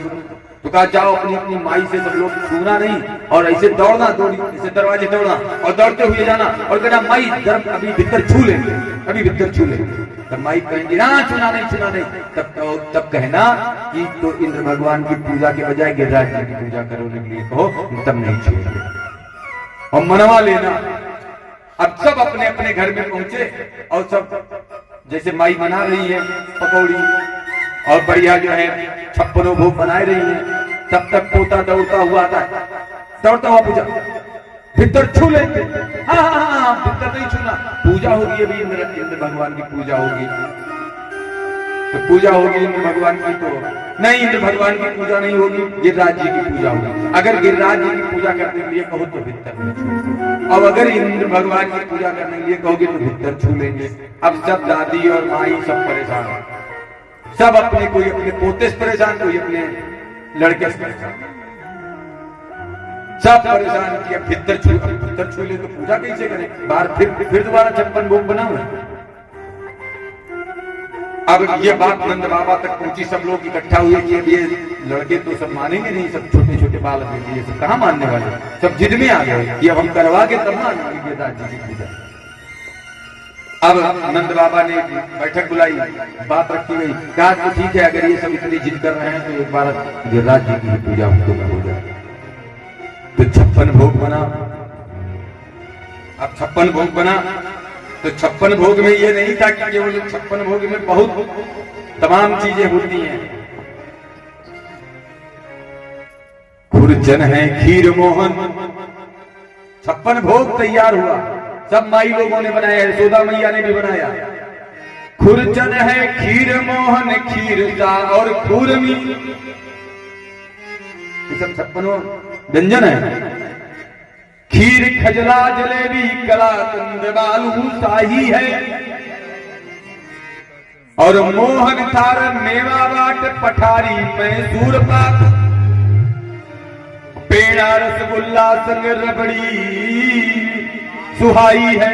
तो कहा जाओ अपनी अपनी माई से सब लोग छूना नहीं, और ऐसे दौड़ना, दौड़ी ऐसे दरवाजे दौड़ना और दौड़ते हुए जाना और कहना माई धर्म अभी भीतर छू लेंगे, अभी भीतर छू लेंगे। तब माई कहेंगे ना छूना नहीं, छूना नहीं। तब कहना कि तो इंद्र भगवान की पूजा के बजाय गिरिराज जी की पूजा करने के लिए कहो, तब नहीं छूएंगे और मनवा लेना। अब सब अपने अपने घर में पहुंचे और सब जैसे माई बना रही है पकौड़ी और बढ़िया जो है 56 भोग बनाए रही है, तब तक पोता दौड़ता हुआ आता है, दौड़ता हुआ पूजा भीतर छू लेंगे। हाँ भीतर नहीं छूना, पूजा होगी अभी इंद्र भगवान की पूजा होगी, तो पूजा होगी इंद्र भगवान की, तो नहीं इंद्र भगवान की पूजा नहीं होगी, गिरिराज जी की पूजा होगी। अगर गिरिराज जी की पूजा करने के लिए कहो तो भीतर नहीं छू, और अगर इंद्र भगवान की पूजा करने के लिए कहोगे तो भीतर छू लेंगे। अब सब दादी और माई सब परेशान है, सब अपने, कोई अपने पोते से परेशान, कोई अपने लड़के से परेशान, सब परेशान किया। भीतर छू ले तो पूजा कैसे करें? बाहर फिर दोबारा 56 भोग बनाओ। अब ये बात नंद बाबा तक पहुंची, सब लोग इकट्ठा हुए कि अब ये लड़के तो सब मानेंगे नहीं, सब छोटे छोटे बालक हैं, ये सब कहाँ मानने वाले, सब जिद में आ गए कि अब हम करवा के तब मानेंगे गिरिराज जी की पूजा। अब नंद बाबा ने बैठक बुलाई, बात रखी गई, कहा तो ठीक है अगर ये सब इतनी जिद कर रहे हैं तो एक बार गिरिराज जी की पूजा उनको हो जाए। तो 56 भोग बना। अब 56 भोग बना तो 56 भोग में ये नहीं था कि केवल 56 भोग में बहुत तमाम चीजें होती हैं। खुरचन है खीर मोहन, 56 भोग तैयार हुआ, सब माई लोगों ने बनाया, यशोदा मैया ने भी बनाया। खुरचन है खीर मोहन, खीर सा और खुरमी, ये सब 56 व्यंजन है। खीर खजला जलेबी कलाकंद बालू शाही है, और मोहन थार मेवा बाट पठारी मैसूर पाक, पेड़ा रसगुल्ला संग रबड़ी सुहाई है,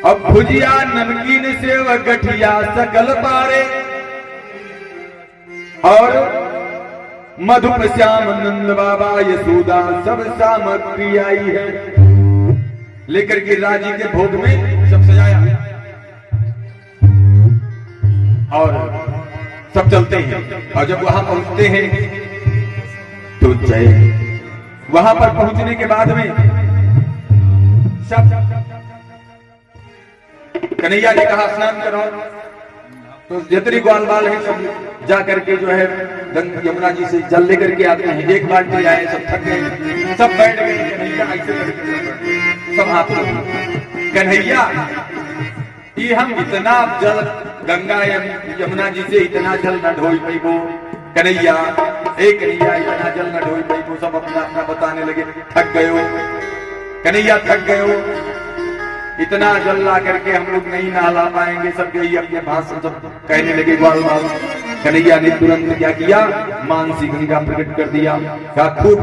अब भुजिया नमकीन सेव गठिया सकल पारे और मधुप श्याम नंद बाबा यशोदा सब सामग्री आई है। लेकर गिरिराज जी के भोग में सब सजाया और सब चलते हैं। और जब वहां पहुंचते हैं तो जय, वहां पर पहुंचने के बाद में सब कन्हैया ने कहा स्नान करो, तो जितने ग्वाल बाल हैं सब जा करके जो है यमुना जी से जल लेकर के आते हैं। एक बाल्टी आए, सब थक गए, सब बैठ गए। कन्हैया ऐसे करके सब हाथ में, कन्हैया ये हम इतना जल गंगा यमुना जी से इतना जल न ढोई पैबो, कन्हैया एक कन्हैया इतना जल न ढोई पैबो। सब अपना अपना बताने लगे, थक गए हो कन्हैया, थक गए हो, इतना जल ला करके हम लोग नहीं नहला पाएंगे। सब यही अपने भाषण सब कहने लगे ग्वाल बाल। कन्हैया ने तुरंत क्या किया, मानसी गंगा प्रकट कर दिया, कहा खूब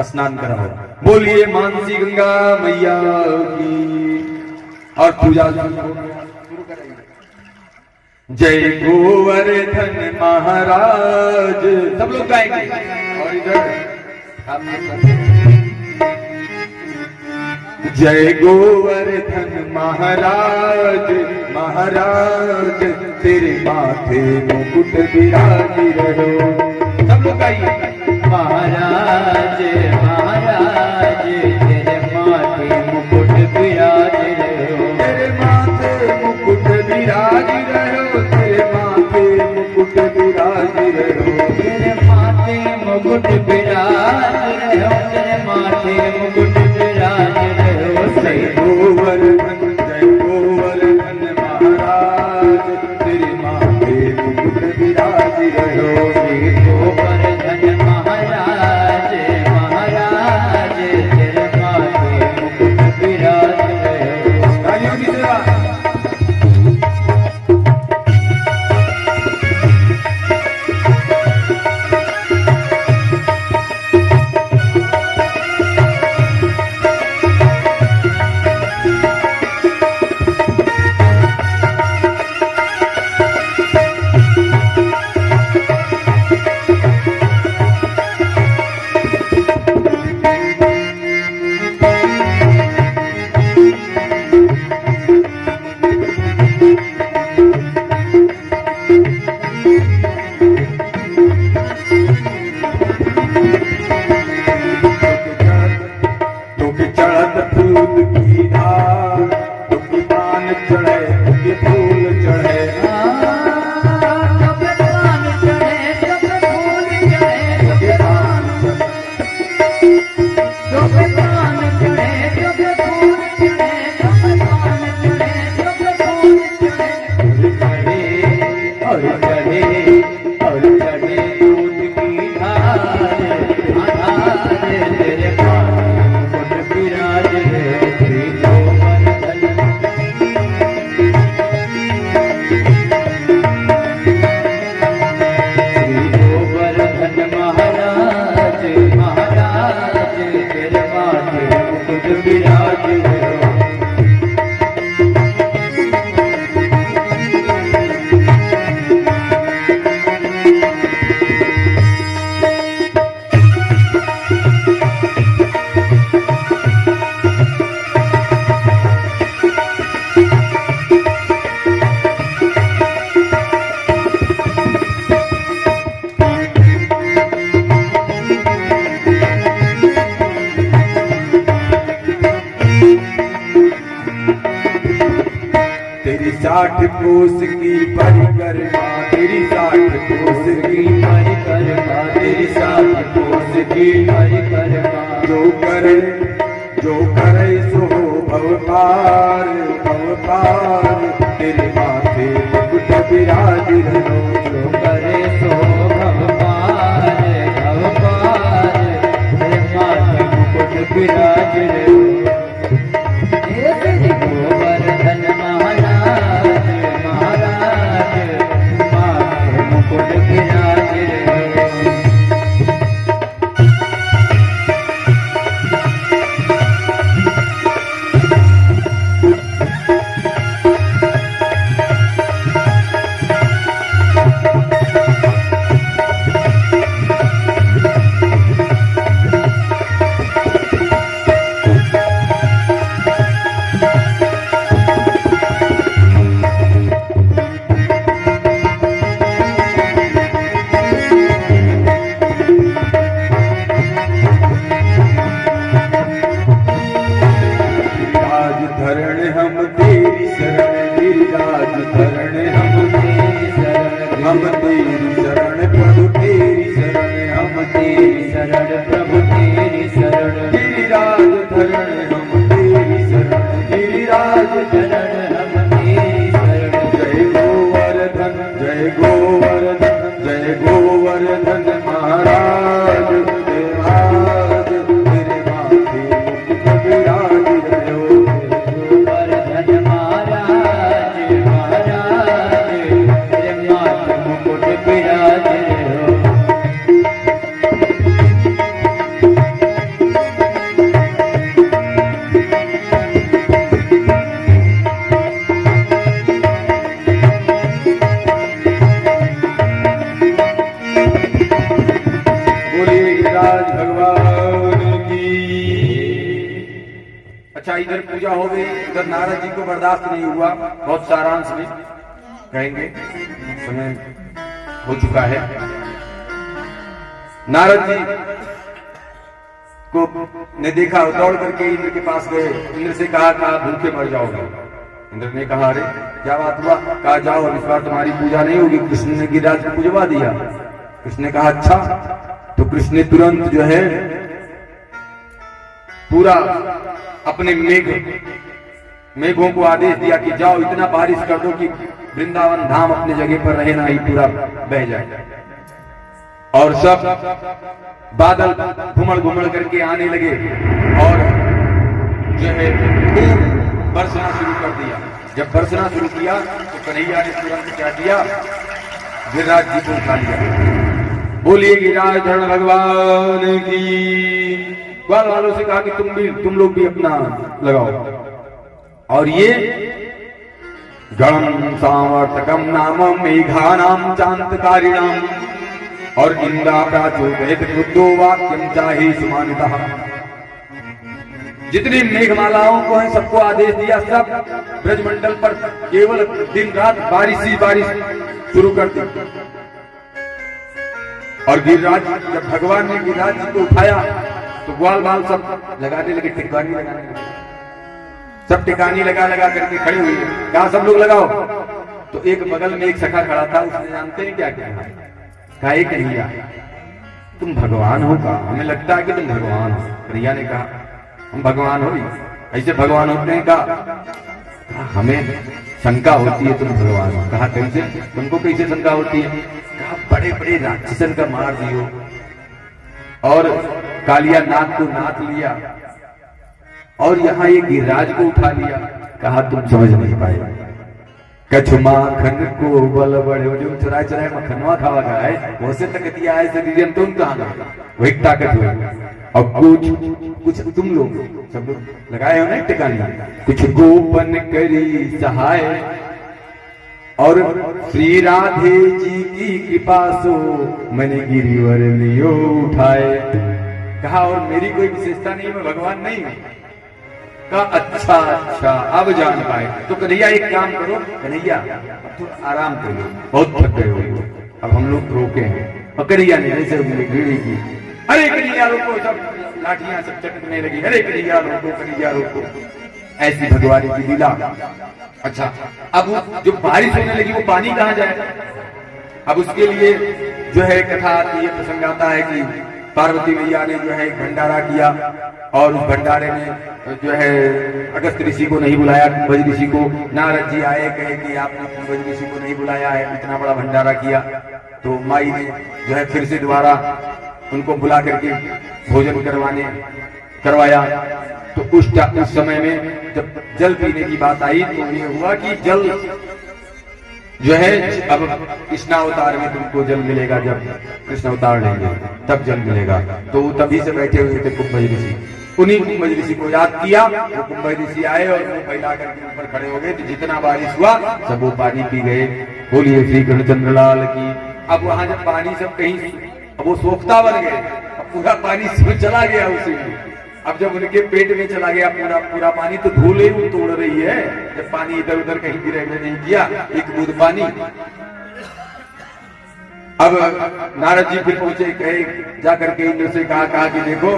स्नान कराओ, बोलिए मानसी गंगा मैया की, और पूजा शुरू करेंगे। जय गोवर्धन महाराज, सब लोग गाएंगे। और इधर जय गोवर्धन महाराज, महाराज तेरे माथे मुकुट विराज रहो। सब लोग गाइए, महाराज महाराज तेरे माथे मुकुट विराज रहो, तेरे माथे मुकुट विराज रहो, तेरे माथे मुकुट विराज रहो, तेरे माथे मुकुट विराज रहो, तेरे माथे मुकुट विराज रहो। जय गोवर्धन, जय गोवर्धन महाराज तेरे माथे मुकुट विराज रहो, श्री गोवर्धन महाराज महाराज तेरे माथे मुकुट विराज रहो। तालियों की सेवा। तेरी 60 कोस की परिक्रमा, तेरी 60 कोस की परिक्रमा, तेरी 60 कोस की परिक्रमा, जो करे सो हो भव पार, भव पार तेरे माथे मुकुट विराज रहो, जो करे सो भव पार, भव पार तेरे माथे मुकुट विराज रहो। गोवर्धन महाराज महाराज माथे मुकुट विराज रहो। शरण हम तेरी शरण हम तेरी शरण प्रभु तेरी शरण हम तेरी शरण प्रभु तेरी शरण गिरिराज धरण हम तेरी शरण गिरिराज शरण हम तेरी शरण जय गोवर्धन जय गोवर्धन जय गोवर्धन महाराज देवाज तेरे माथे मुकुट विराज रहो गोवर्धन महाराज महाराज तेरे माथे मुकुट विराज रहो। बोलिए गिरिराज भगवान की। अच्छा, इधर पूजा हो गई, उधर नारद जी को बर्दाश्त नहीं हुआ, बहुत सारांश में कहेंगे, समय हो चुका है। नारद जी को ने देखा, दौड़ करके इंद्र के पास गए, इंद्र से कहा भूखे मर जाओगे। इंद्र ने कहा अरे क्या बात हुआ? कहा जाओ, इस बार तुम्हारी पूजा नहीं होगी। कृष्ण ने गिरिराज को पूजवा दिया। कृष्ण ने कहा अच्छा। तो कृष्ण ने तुरंत जो है पूरा अपने मेघों को आदेश दिया कि जाओ इतना बारिश कर दो कि वृंदावन धाम अपने जगह पर रहे ना, ही पूरा बह जाए। और सब बादल घुमड़ घुमड़ करके आने लगे और जो है खूब बरसना शुरू कर दिया। जब बरसना शुरू किया तो कन्हैया ने तुरंत क्या किया? गिरिराज जी को उठा लिया। बोलिए गिरिराज धरण भगवान की। ग्वाल वालों से कहा कि तुम लोग भी अपना लगाओ। और ये गणम सावर्तकम नाम मेघानाम चांतकारिणाम और इंद्रा प्राचोदयत क्रुद्धो वाक्यम चाहे सुमानितः। जितनी मेघमालाओं को है सबको आदेश दिया, सब ब्रजमंडल पर केवल दिन रात बारिश ही बारिश शुरू कर दी। और गिरिराज, जब भगवान ने गिरिराज जी को उठाया तो ग्वाल बाल सब लगाने लगे, टिकानी लगाने लगे। सब टिकानी लगा करके खड़े हुए। कहा सब लोग लगाओ। तो एक बगल में एक सखा खड़ा था, उसने जानते हैं क्या किया? कहा एक कन्हैया तुम भगवान हो? का हमें लगता है कि तुम भगवान हो। कन्हैया ने कहा हम भगवान हो? ऐसे भगवान होते हैं? कहा हमें शंका होती है तुम भगवान हो। कहा कैसे? तुमको कैसे शंका होती है? कहा बड़े बड़े राक्षसन का मार दियो और कालिया नाग को नाथ लिया और यहाँ ये गिरिराज को उठा लिया। कहा तुम समझ नहीं पाए। कछु माखन को बल बड़े जो चुराए चुराए मखनवा खावा का है वो से तकतिया है शरीर तुम कहाँ वही ताकत हुई। और कुछ तुम लोग सब लोग लगाए हो ना टिकानी, कुछ गोपन करी सहाय और श्री राधे जी की कृपा सो मैंने गिरिवर लियो उठाए। कहा और मेरी कोई विशेषता नहीं, मैं भगवान नहीं हूं। कहा अच्छा अब जान पाए। तो कन्हैया एक काम करो, कन्हैया तो आराम करो, बहुत थक गए हो, अब हम लोग रोके हैं। और कन्हैया ने जैसे घड़ी की, अरे कन्हैया रोको, सब लाठियां सब चटकने लगी। अरे कन्हैया रोको, कन्हैया रोको। ऐसी भगवान की लीला। अच्छा, अब जो बारिश होने लगी वो पानी कहाँ जाए? अब उसके लिए जो है कथा आती है, प्रसंग आता है कि पार्वती मैया ने जो है भंडारा किया और उस भंडारे में जो है अगस्त ऋषि को नहीं बुलाया, कुंभज ऋषि को। नारद जी आए, कहे कि आपने कुंभज ऋषि को नहीं बुलाया है, इतना बड़ा भंडारा किया। तो माई ने जो है फिर से दोबारा उनको बुला करके भोजन करवाया। तो उस समय में जब जल पीने की बात आई तो ये हुआ कि जल जो है अब कृष्णावतार में तुमको जल मिलेगा, जब कृष्ण अवतार लेंगे तब जल मिलेगा। तो तभी से बैठे हुए थे कुंभज ऋषि, उन्हीं कुंभज ऋषि को याद किया। वो कुंभज ऋषि आए और वो फैला करके ऊपर खड़े हो गए। तो जितना बारिश हुआ सब वो पानी पी गए। बोलिए श्री कृष्णचंद्र लाल की। अब वहां जब पानी सब कहीं, अब वो सोखता बन गए, अब पूरा पानी चला गया उसी में। अब जब उनके पेट में चला गया पूरा पानी, तो धूले ही तोड़ रही है। जब पानी इधर उधर कहीं गिरने नहीं किया, एक बूंद पानी। अब नारद जी फिर पहुंचे, कहे जा करके इंद्र से कहा कि देखो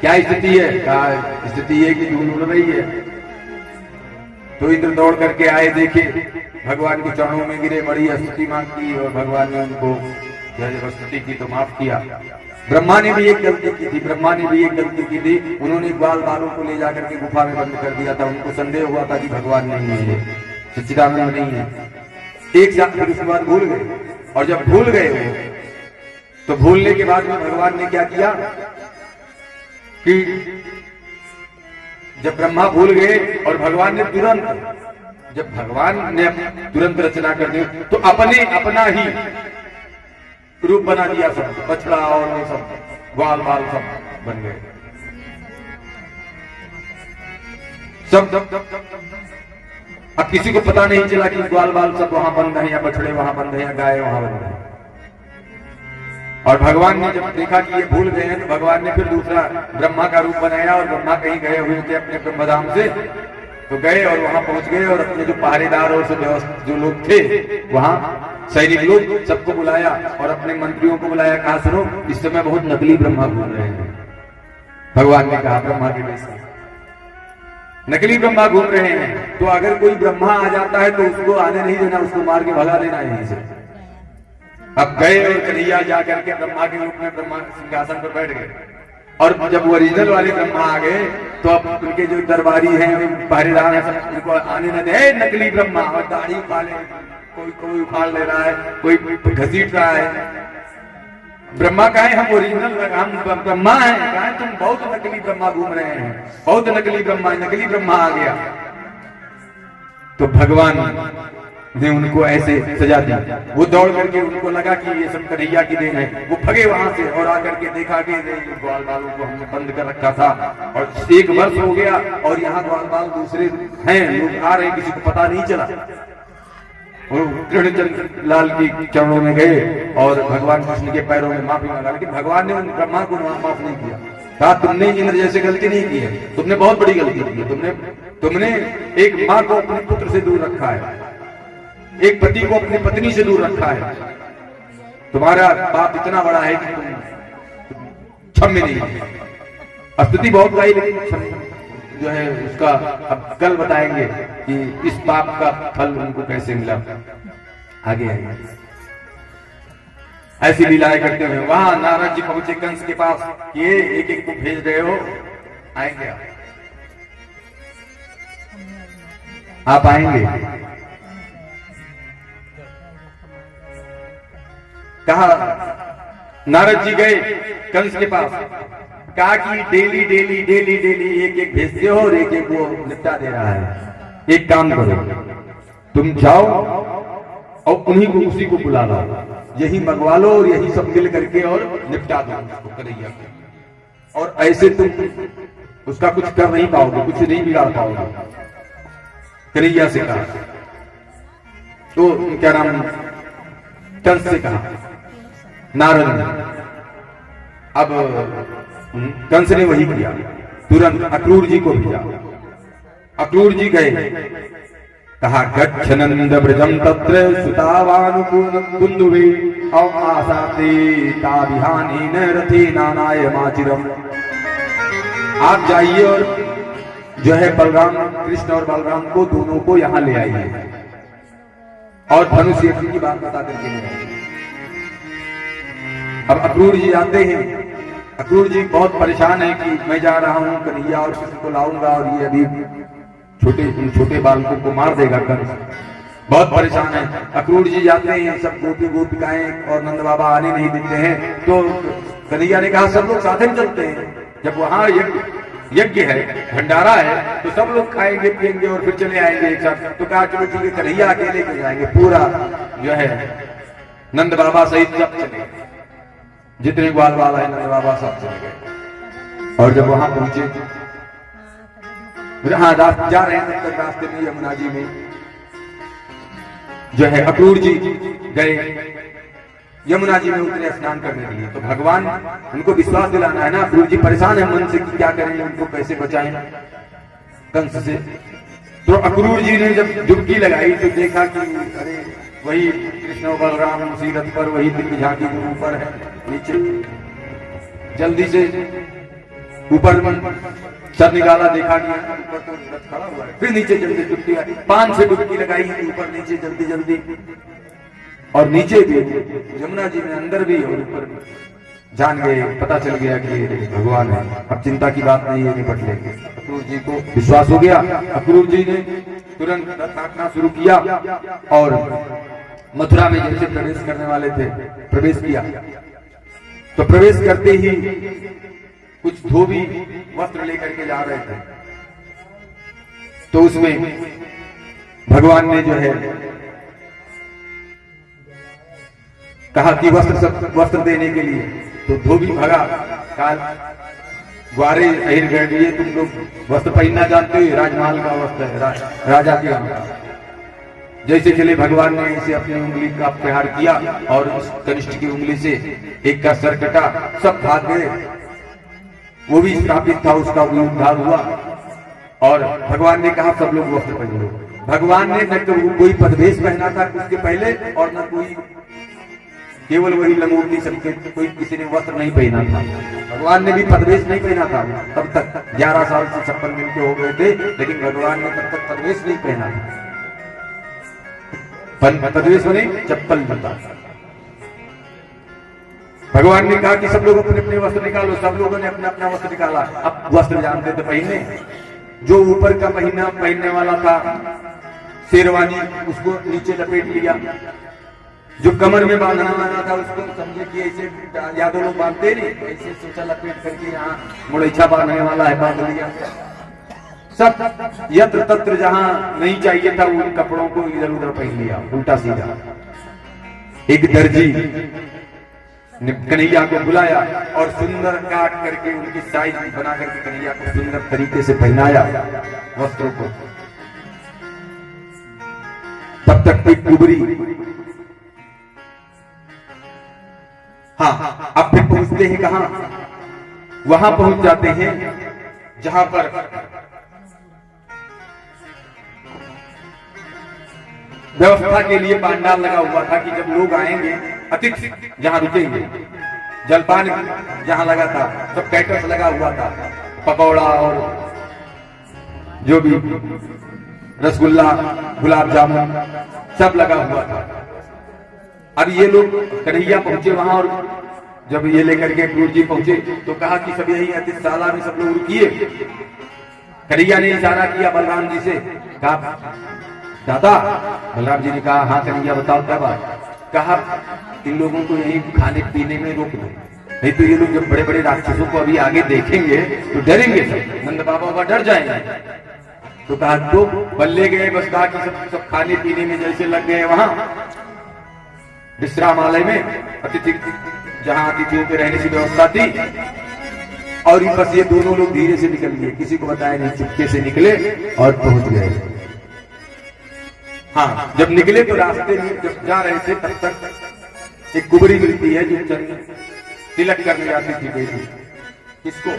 क्या स्थिति है। कहा स्थिति है कि धूल उड़ रही है। तो इंद्र दौड़ करके आए, देखे भगवान के चरणों में गिरे, बड़ी स्तुति मांगी और भगवान ने उनको जब स्तुति की तो माफ किया। ब्रह्मा ने भी एक गलती की थी, उन्होंने ग्वाल बालों को ले जाकर के गुफा में बंद कर दिया था। उनको संदेह हुआ था कि भगवान नहीं है, सच्चिदानंद नहीं है। एक साथ फिर उसके बाद भूल गए, और जब भूल गए तो भूलने के बाद में भगवान ने क्या किया कि जब ब्रह्मा भूल गए और भगवान ने तुरंत रचना कर दी, तो अपना ही रूप बना दिया, सब बछड़ा और वो सब ग्वाल बाल सब बन गए, सब। अब किसी को पता नहीं चला कि ग्वाल बाल सब वहां बंद है या बछड़े वहां बंद है या गाय वहां बंद है। और भगवान ने जब देखा कि ये भूल गए हैं तो भगवान ने फिर दूसरा ब्रह्मा का रूप बनाया, और ब्रह्मा कहीं गए हुए थे अपने ब्रह्मधाम से, तो गए और वहां पहुंच गए और अपने जो पहरेदार और जो लोग थे वहां सैनिक लोग सबको बुलाया और अपने मंत्रियों को बुलाया, कहा सुनो इस समय बहुत नकली ब्रह्मा घूम रहे हैं। भगवान ने कहा ब्रह्मा के वैसे नकली ब्रह्मा घूम रहे हैं, तो अगर कोई ब्रह्मा आ जाता है तो उसको आने नहीं देना, उसको मार के भगा देना यहीं से। अब गए और कन्हैया जाकर के ब्रह्मा के रूप में ब्रह्मा सिंहासन पर बैठ गए, और जब ओरिजिनल वाले ब्रह्मा आ गए तो अब उनके जो दरबारी हैं, पहरेदार हैं, सब उनको आने न दे। नकली ब्रह्मा, और दाढ़ी उखाड़े, कोई उखाड़ ले रहा है, कोई घसीट रहा है। ब्रह्मा कहे हम ओरिजिनल, हम ब्रह्मा हैं, कहे तुम बहुत नकली ब्रह्मा घूम रहे हैं, बहुत नकली ब्रह्मा आ गया। तो भगवान ने उनको ऐसे सजा दी। वो दौड़ करके, उनको लगा कि ये सब कन्हैया की देन है, वो भगे वहां से और आकर के देखा कि ग्वाल बालों को हमने बंद कर रखा था और 1 वर्ष हो गया और यहाँ ग्वाल बाल दूसरे हैं, लोग आ रहे, किसी को पता नहीं चला। वो कृष्णचंद्र लाल की चरणों में गए और भगवान कृष्ण के पैरों में माफी मांगा, लेकिन भगवान ने उन ब्रह्मा को माफ नहीं किया। कहा तुमने इंद्र जैसे गलती नहीं की है, तुमने बहुत बड़ी गलती की है। तुमने एक माँ को अपने पुत्र से दूर रखा है, एक पति को अपनी पत्नी से दूर रखा है। तुम्हारा पाप इतना बड़ा है कि तुम क्षम्य नहीं। स्तुति बहुत गाई, लेकिन जो है उसका अब कल बताएंगे कि इस पाप का फल उनको कैसे मिला। आगे आएंगे, ऐसी लीलाएं करते हुए वहां नारद जी पहुंचे कंस के पास, ये एक को भेज रहे हो, आएंगे आप आएंगे? कहा नारद जी गए कंस के पास, कहा कि डेली एक भेजते हो और एक वो निपटा दे रहा है। एक काम करो, तुम जाओ और उन्हीं को उसी को बुला लो, यही मंगवा लो और यही सब मिल करके और निपटा दो उसको कन्हैया को। और ऐसे तुम उसका कुछ कर नहीं पाओगे, कुछ नहीं बिगाड़ पाओगे। कन्हैया से कहा, तो क्या नाम, कंस से कहा नारद ने। अब कंस ने वही किया, तुरंत अक्रूर जी को भेजा। अक्रूर जी गए, कहा गच्छ नंद ब्रजम तत्र सुतावानुकुंदुवे आसाते ताभिहानेन रथे नानाय माचिरम। आप जाइए और जो है बलराम, कृष्ण और बलराम को दोनों को यहाँ ले आइए और धनुष यज्ञ की बात बता करके ले आइए। अब अक्रूर जी आते हैं। अक्रूर जी बहुत परेशान है कि मैं जा रहा हूँ कन्हैया और किसी को लाऊंगा और ये अभी छोटे बालकों को मार देगा कंस, बहुत परेशान है। अक्रूर जी जाते हैं, सब गोपिकाएं और नंद बाबा आने नहीं देते हैं, तो कन्हैया ने कहा सब लोग साथ में चलते हैं। जब वहां यज्ञ है, भंडारा है, तो सब लोग खाएंगे पिएंगे और फिर चले आएंगे एक साथ। तो कहा चलो ठीक है, कन्हैया अकेले चले जाएंगे, पूरा जो है नंद बाबा सहित सब चले, जितने ग्वाल वाला है नंद बाबा सब चले गए। और जब वहां पहुंचे, हाँ जा रहे हैं, तब तक रास्ते में यमुना जी में जो है अक्रूर जी गए, यमुना जी में उतरे स्नान करने के लिए। तो भगवान उनको विश्वास दिलाना है ना, अक्रूर जी परेशान है मन से कि क्या करें, उनको कैसे बचाएं कंस से। तो अक्रूर जी ने जब डुबकी लगाई तो देखा कि अरे वही कृष्ण और बलराम उसी रथ पर, वही दिव्य झांकी के ऊपर है नीचे। जल्दी से ऊपर सर निकाला, देखा गया ऊपर तो रथ खड़ा हुआ है, फिर नीचे जल्दी डुबकी आई, 5 से डुबकी लगाई ऊपर नीचे जल्दी जल्दी, और नीचे भी यमुना जी में अंदर भी और ऊपर भी। जान गए, पता चल गया कि भगवान है, अब चिंता की बात नहीं है, निपट लेंगे। अक्रूर जी को विश्वास हो गया। अक्रूर जी ने तुरंत रथ हाँकना शुरू किया और मथुरा में जैसे प्रवेश करने वाले थे, प्रवेश किया। तो प्रवेश करते ही कुछ धोबी वस्त्र लेकर के जा रहे थे, तो उसमें भगवान ने जो है कहा कि वस्त्र देने के लिए, तो धोबी भगा, काल ग्वारे अहिर गए, तुम लोग वस्त्र पहनना जानते हो, राजमहल का वस्त्र है, राजा के यहाँ। जैसे चले भगवान ने इसे अपनी उंगली का प्रहार किया और उस कनिष्ठ की उंगली से एक का सर कटा, सब भाग गए। वो भी स्थापित था, उसका भी उद्धार हुआ। और भगवान ने कहा सब लोग वस्त्र पहनो। भगवान ने न तो कोई पदवेश पहना था उसके पहले, और न कोई, केवल वही लंगोटी सबके, कोई किसी ने वस्त्र नहीं पहना था। भगवान ने भी पदवेश नहीं पहना था तब तक, 11 साल से 56 दिन के हो गए थे, लेकिन भगवान ने तब तक पदवेश नहीं पहना था। पदवेश बने चप्पल जूता। भगवान ने कहा कि सब लोग अपने अपने वस्त्र निकालो। सब लोगों ने अपना अपना वस्त्र निकाला। अब वस्त्र जानते थे पहनने, जो ऊपर का पहनने वाला था शेरवानी, उसको नीचे लपेट लिया। जो कमर में बांधना वाला था उसको समझे कि ऐसे यादव लोग बांधते नहीं, ऐसे सोचा लपेट करके यहाँ मुड़ैछा बांधने वाला है, बांध लिया। सब यत्र तत्र जहां नहीं चाहिए था उन कपड़ों को इधर उधर पहन लिया, उल्टा सीधा। एक दर्जी ने कन्हैया को बुलाया और सुंदर काट करके उनकी साइज बना करके कन्हैया को सुंदर तरीके से पहनाया वस्त्रों को। तब तक कोई कुबरी, हाँ, अब फिर पहुंचते हैं कहां? वहां पहुंच जाते हैं जहां पर व्यवस्था के लिए पांडाल लगा हुआ था कि जब लोग आएंगे, अतिथि जहां रुकेंगे, जलपान जहां लगा था, सब कैटर्स लगा हुआ था, पकौड़ा और जो भी रसगुल्ला, गुलाब जामुन सब लगा हुआ था। अब ये लोग कन्हैया पहुंचे वहां, और जब ये लेकर के अक्रूर जी पहुंचे तो कहा कि सब यही अतिथिशाला में सब लोग रुकिए। कन्हैया ने इशारा किया बलराम जी से, कहा दादा। बलराम जी ने कहा हाँ कन्हैया बताओ क्या बात। कहा इन लोगों को यही खाने पीने में रोक दो, नहीं तो ये लोग जब बड़े बड़े राक्षसों को अभी आगे देखेंगे तो डरेंगे, सब नंद बाबा डर जाएंगे। तो कहा तो बल्ले गए, बस कहा कि सब खाने पीने में जैसे लग गए वहां विश्रामालय में, अतिथि जहां अतिथियों के रहने की व्यवस्था थी। और बस ये दोनों लोग धीरे से निकल गए, किसी को बताया नहीं, चुपके से निकले और पहुंच गए। हाँ, जब निकले तो रास्ते में जब जा रहे थे तब तक एक कुबरी मिलती है जो तिलक करने जाती थी बेटी, किसको?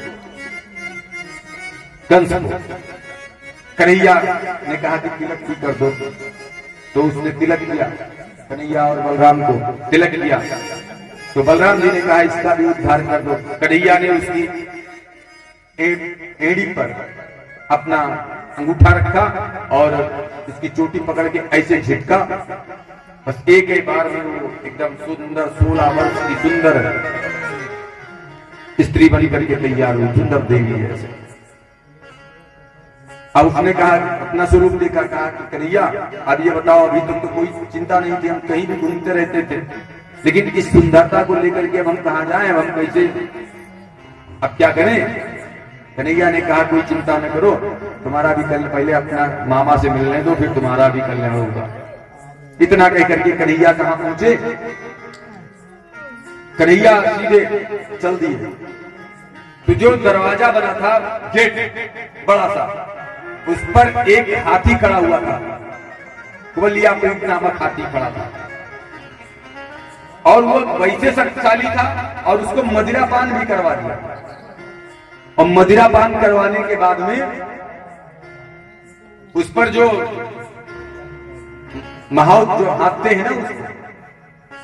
कंस को। कन्हैया ने कहा कि तिलक भी कर दो, तो उसने तिलक किया, कन्हैया और बलराम को तिलक किया। तो बलराम जी ने कहा इसका भी उद्धार कर दो। कन्हैया ने उसकी एड़ी पर अपना अंगूठा रखा और उसकी चोटी पकड़ के ऐसे झटका, बस एक ही बार में वो एकदम सुंदर 16 वर्ष की सुंदर स्त्री बनी करके तैयार हुई, सुंदर देवी है ऐसे। अब उसने कहा, अपना स्वरूप देखा, कहा कि कन्हैया अब ये बताओ, अभी तक तो कोई चिंता नहीं थी, हम कहीं भी घूमते रहते थे, लेकिन इस सुंदरता को लेकर के अब हम कहाँ जाएं, हम कैसे, अब क्या करें? कन्हैया ने कहा कोई चिंता न करो, तुम्हारा भी कल, पहले अपना मामा से मिलने दो, फिर तुम्हारा भी कल्याण होगा। इतना कह करके कन्हैया कहां पहुंचे? कन्हैया सीधे चल दिए। तो जो दरवाजा बना था, गेट बड़ा सा, उस पर एक हाथी खड़ा हुआ था, कुबलिया प्रीत नामक हाथी खड़ा था, और वो वैसे शक्तिशाली था, और उसको मदिरा पान भी करवा दिया। और मदिरा पान करवाने के बाद में उस पर जो महाउत जो हाथते हैं ना,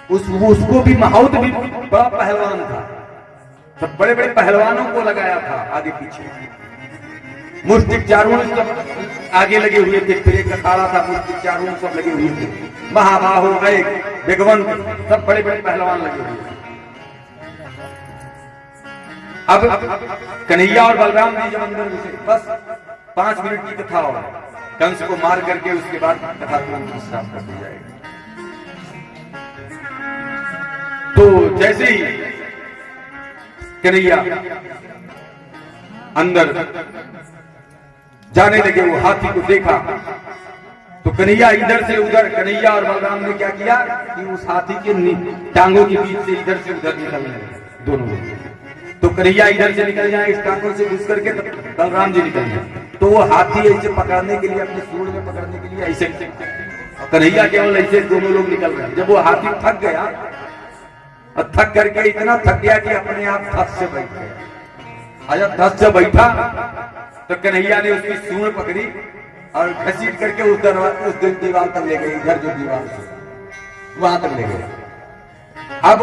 उसको भी महाउत भी बड़ा पहलवान था, सब बड़े बड़े पहलवानों को लगाया था आगे पीछे, मुष्टिक चारों सब आगे लगे हुए थे, फिर एक अखाड़ा था, मुष्टिक चारों सब लगे हुए थे, महाबाहो गए बेगवंत सब बड़े बड़े पहलवान लगे हुए थे। अब कन्हैया और बलराम जी जब अंदर घुसे, बस 5 मिनट की कथा और कंस को मार करके उसके बाद कथा तुरंत स्टार्ट कर दी जाएगी। तो जैसे ही कन्हैया अंदर जाने लगे, वो हाथी को देखा तो कन्हैया इधर से उधर, कन्हैया और बलराम ने क्या किया कि उस हाथी के टांगों के बीच से इधर से उधर निकलने लगे दोनों लोग। तो कन्हैया इधर से निकल जाए इस टांगों से घुस करके, तो बलराम जी निकल जाए, तो वो हाथी ऐसे पकड़ने के लिए, अपने सूंड में पकड़ने के लिए ऐसे, कन्हैया केवल ऐसे, दोनों लोग निकल रहे। जब वो हाथी थक गया, और थक करके इतना थक गया कि अपने आप धस से बैठ गया। जब धस से बैठा तो कन्हैया ने उसकी सूंड पकड़ी और घसीट करके उस दीवार तक ले गए, इधर जो दीवार थी वहां तक ले गए। अब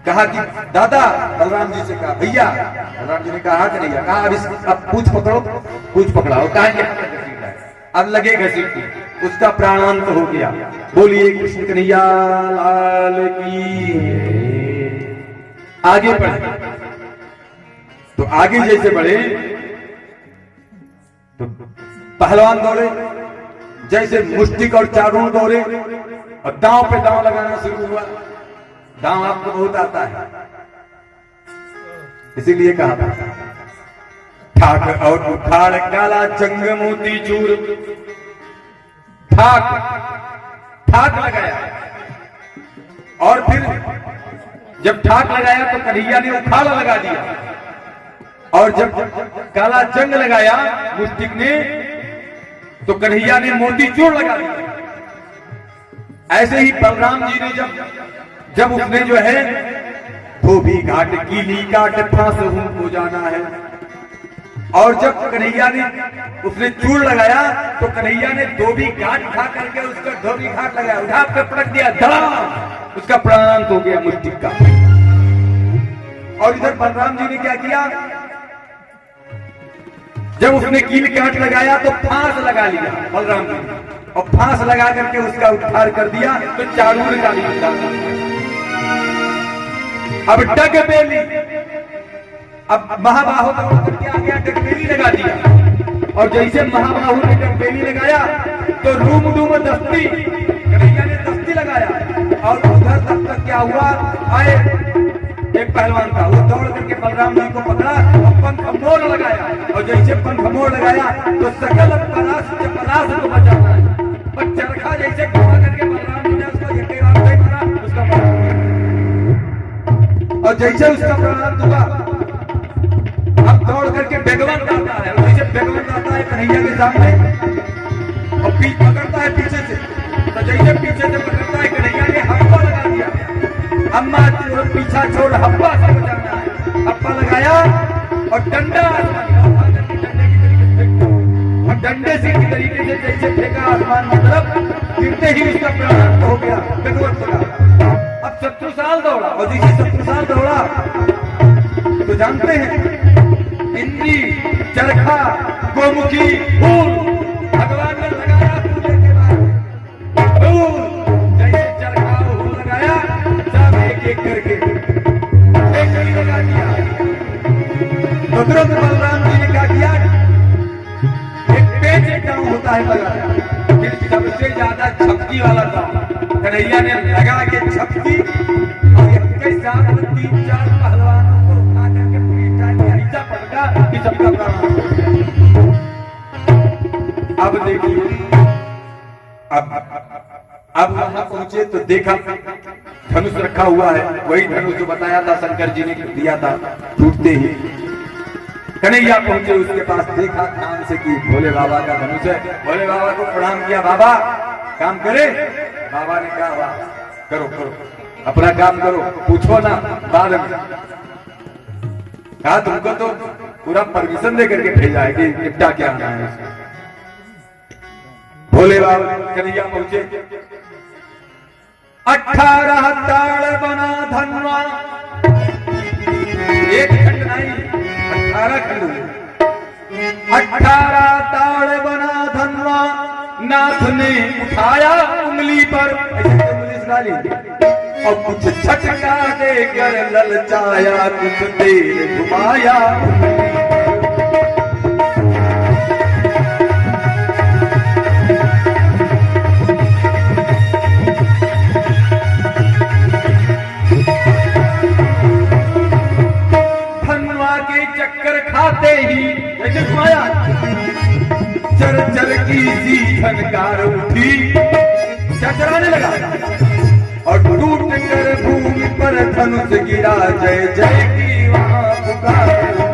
कहा कि दादा, बलराम जी से कहा भैया, बलराम जी ने कहा कन्हैया, कहा अब पूछ पकड़ो, पूछ पकड़ाओ, कहा घसीटा है, अब लगे घसीटने, उसका प्राणांत हो गया। बोलिए कृष्ण कन्हैया लाल की। आगे बढ़े, तो आगे जैसे बढ़े तो पहलवान दौड़े, जैसे मुष्टिक और चारों दौड़े और दांव पे दांव लगाना शुरू हुआ। दांव आपको बहुत आता है, इसीलिए कहा था ठाक और उखाड़ काला जंग मोती चूर। ठाक लगाया, और फिर जब ठाक लगाया तो कन्हैया ने उखाड़ लगा दिया, और जब काला जंग लगाया मुष्टिक ने तो कन्हैया ने मोती चूर लगा दिया। ऐसे ही बलराम जी ने जब उसने जो है धोबी घाट कीली काट फांस को जाना है, और जब कन्हैया ने उसने चूर लगाया तो कन्हैया ने धोबी घाट उठा करके उसका धोबी घाट लगाया, उठा के पटक दिया, धड़ाम, उसका प्राणांत हो गया मुष्टिक का। और इधर बलराम जी ने क्या किया, जब उसने कील काट लगाया तो फांस लगा लिया बलराम जी ने, और फांस लगा करके उसका उद्धार कर दिया। तो चारूर का अब डगबेली, अब महाबाहु करके आ गया, डगबेली लगा दिया, और जैसे महाबाहु ने डगबेली लगाया तो रूम डूम दस्ती, कन्हैया ने दस्ती लगाया, और उधर तक क्या हुआ, आए एक पहलवान था, वो दौड़ करके बलराम जी को पकड़ा और पंख मोड़ लगाया, और जैसे पंख मोड़ लगाया तो सकल परास को बचाना है, और चरखा जैसे घुमा करके बलराम जी ने उसको झटके मारा, उसका प्राण, और जैसे उसका प्राण हुआ अब दौड़ करके बेगवंत आता है, और जैसे बेगवंत आता है कन्हैया के सामने और पकड़ता है पीछे से, तो जैसे पीछे से पकड़ता है कन्हैया ने हप्पा लगा दिया, अम्मा पीछा छोड़ हप्पा से बचाना है, हप्पा लगाया और डंडा आसमान और डंडे से की तरीके से जैसे फेंका आसमान की तरफ, गिरते ही उसका प्राण हो गया बेगवंत का। अब शत्रुसाल दौड़ा, और जैसे शत्रुसाल दौड़ा तो जानते हैं इंद्री, चरखा, गोमुखी, फूल भगवान ने लगाया पूजे के बाद, जैसे चरखा फूल लगाया सब एक एक करके एक लगा दिया। तो तुरंत बलराम जी ने क्या किया, एक पेच एक दांव होता है लगाया, फिर सबसे ज्यादा छपकी वाला दांव कन्हैया ने लगा के छपकी, और एक साथ 3-4 पहलवानों को उठा करके पूरी टाइम ऐसा पटका कि सबका प्राण। अब देखिए, अब वहां पहुंचे तो देखा धनुष रखा हुआ है, वही धनुष जो बताया था शंकर जी ने दिया था, टूटते ही कन्हैया पहुंचे उसके पास, देखा ध्यान से कि भोले बाबा का धनुष है, भोले बाबा को प्रणाम किया, बाबा काम करे, बाबा ने कहा वाह करो करो अपना काम करो, पूछो ना बाद में, कहा तुमको तो पूरा परमिशन दे करके भेजा है कि निपटा क्या आना है। भोले बाबा कन्हैया पहुंचे, 18 ताड़ बना धनवा एक खंड नहीं 18 खंड हुए। 18 ताड़ बना धनवा नाथ ने उठाया उंगली पर, ऐसे उंगली सुना ली, और कुछ झटका देकर ललचाया, कुछ देर घुमाया। धनवा के चक्कर खाते ही जैसे घुमाया, चर चर की सी झनकार उठी, चरचराने लगा और टूट कर भूमि पर धनुष गिरा, जय जय की वहां पुकार उठी।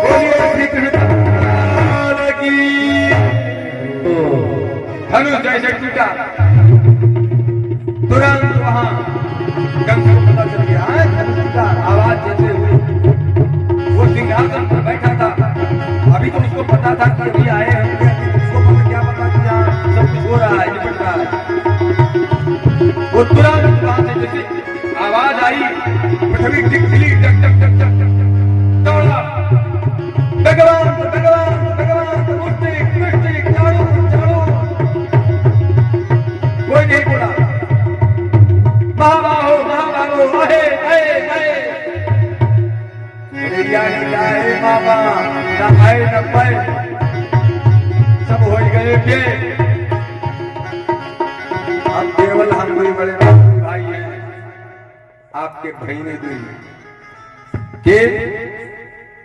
बोलिए श्री कृष्ण की। धनुष जैसे टूटा, तुरंत वहां कंस को पता चल गया है धनुष का आवाज जैसे हुई। वो सिंहासन पर बैठा था, अभी तो उसको पता था कि अभी आए होंगे, उसको पता क्या पता कि यहाँ सब कुछ हो रहा है, निपट रहा है। वो तुरंत वहां से जैसे आवाज आई, पृथ्वी टिकली टक टक टक टक दौड़ा, भगवान भगवान भगवान मुस्तिक मुस्तिक चाड़ो चाड़ो। कोई नहीं बोला, महाबाहो महाबाहो अहे अहे अहे। बाबा न आए न पाए, सब हो गए के। अब केवल हम कोई बड़े भाई हैं, आपके बहने दुई के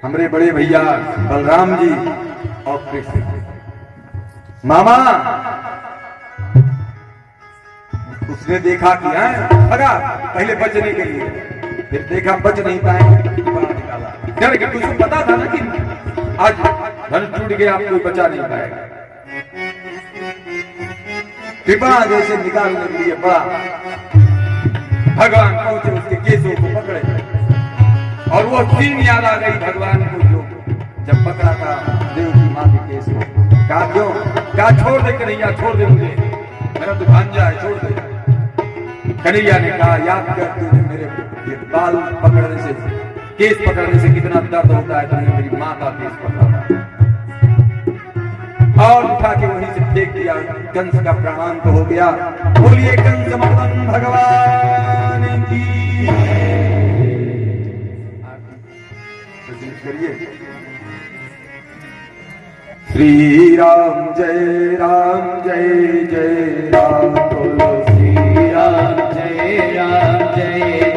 हमारे बड़े भैया बलराम जी और कृष्ण मामा। उसने देखा कि भगा पहले बचने के लिए, फिर देखा बच नहीं पाए, डर के कुछ पता था ना कि आज धन टूट गया, आप कोई बचा नहीं पाएगा। कृपा जैसे निकालने के लिए बड़ा भगवान पहुंचे, उसके केसों को पकड़े और वो सीन याद आ गई भगवान को, जो जब पकड़ा था देव की मां के केस को। कहा क्यों? कहा छोड़ दे कन्हैया, छोड़ दे मुझे, मेरा तो भांजा है, छोड़ दे। कन्हैया ने कहा याद कर तूने मेरे ये बाल पकड़ने से, केस पकड़ने से कितना दर्द होता है, तुमने मेरी मां का केस पकड़ा और उठा के वहीं से फेंक दिया। कंस का प्राणांत हो गया। बोलिए कंस मर्दन भगवान की। करिए श्री राम जय जय राम, बोलो श्री राम जय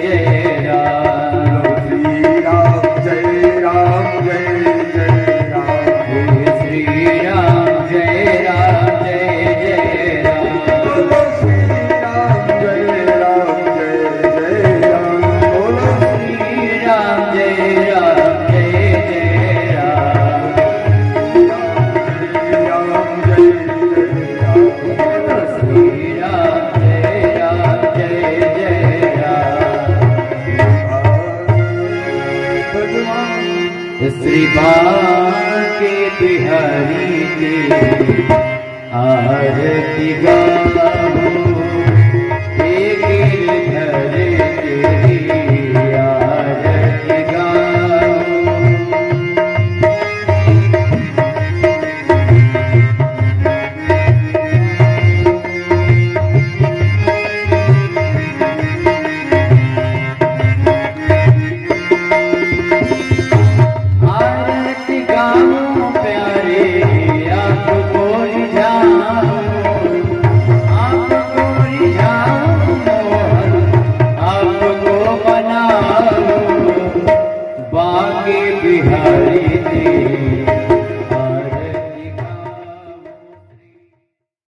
जय राम, श्री राम जय जय राम, श्री राम जय जय राम, बोलो श्री राम जय जय राम, बोलो श्री राम जय जय राम, राम जय जय राम, श्री राम जय जय राम। श्री बांके बिहारी की आरती गाओ, एक गिरधर तेरी आरती गाओ। आरती गाओ प्यारे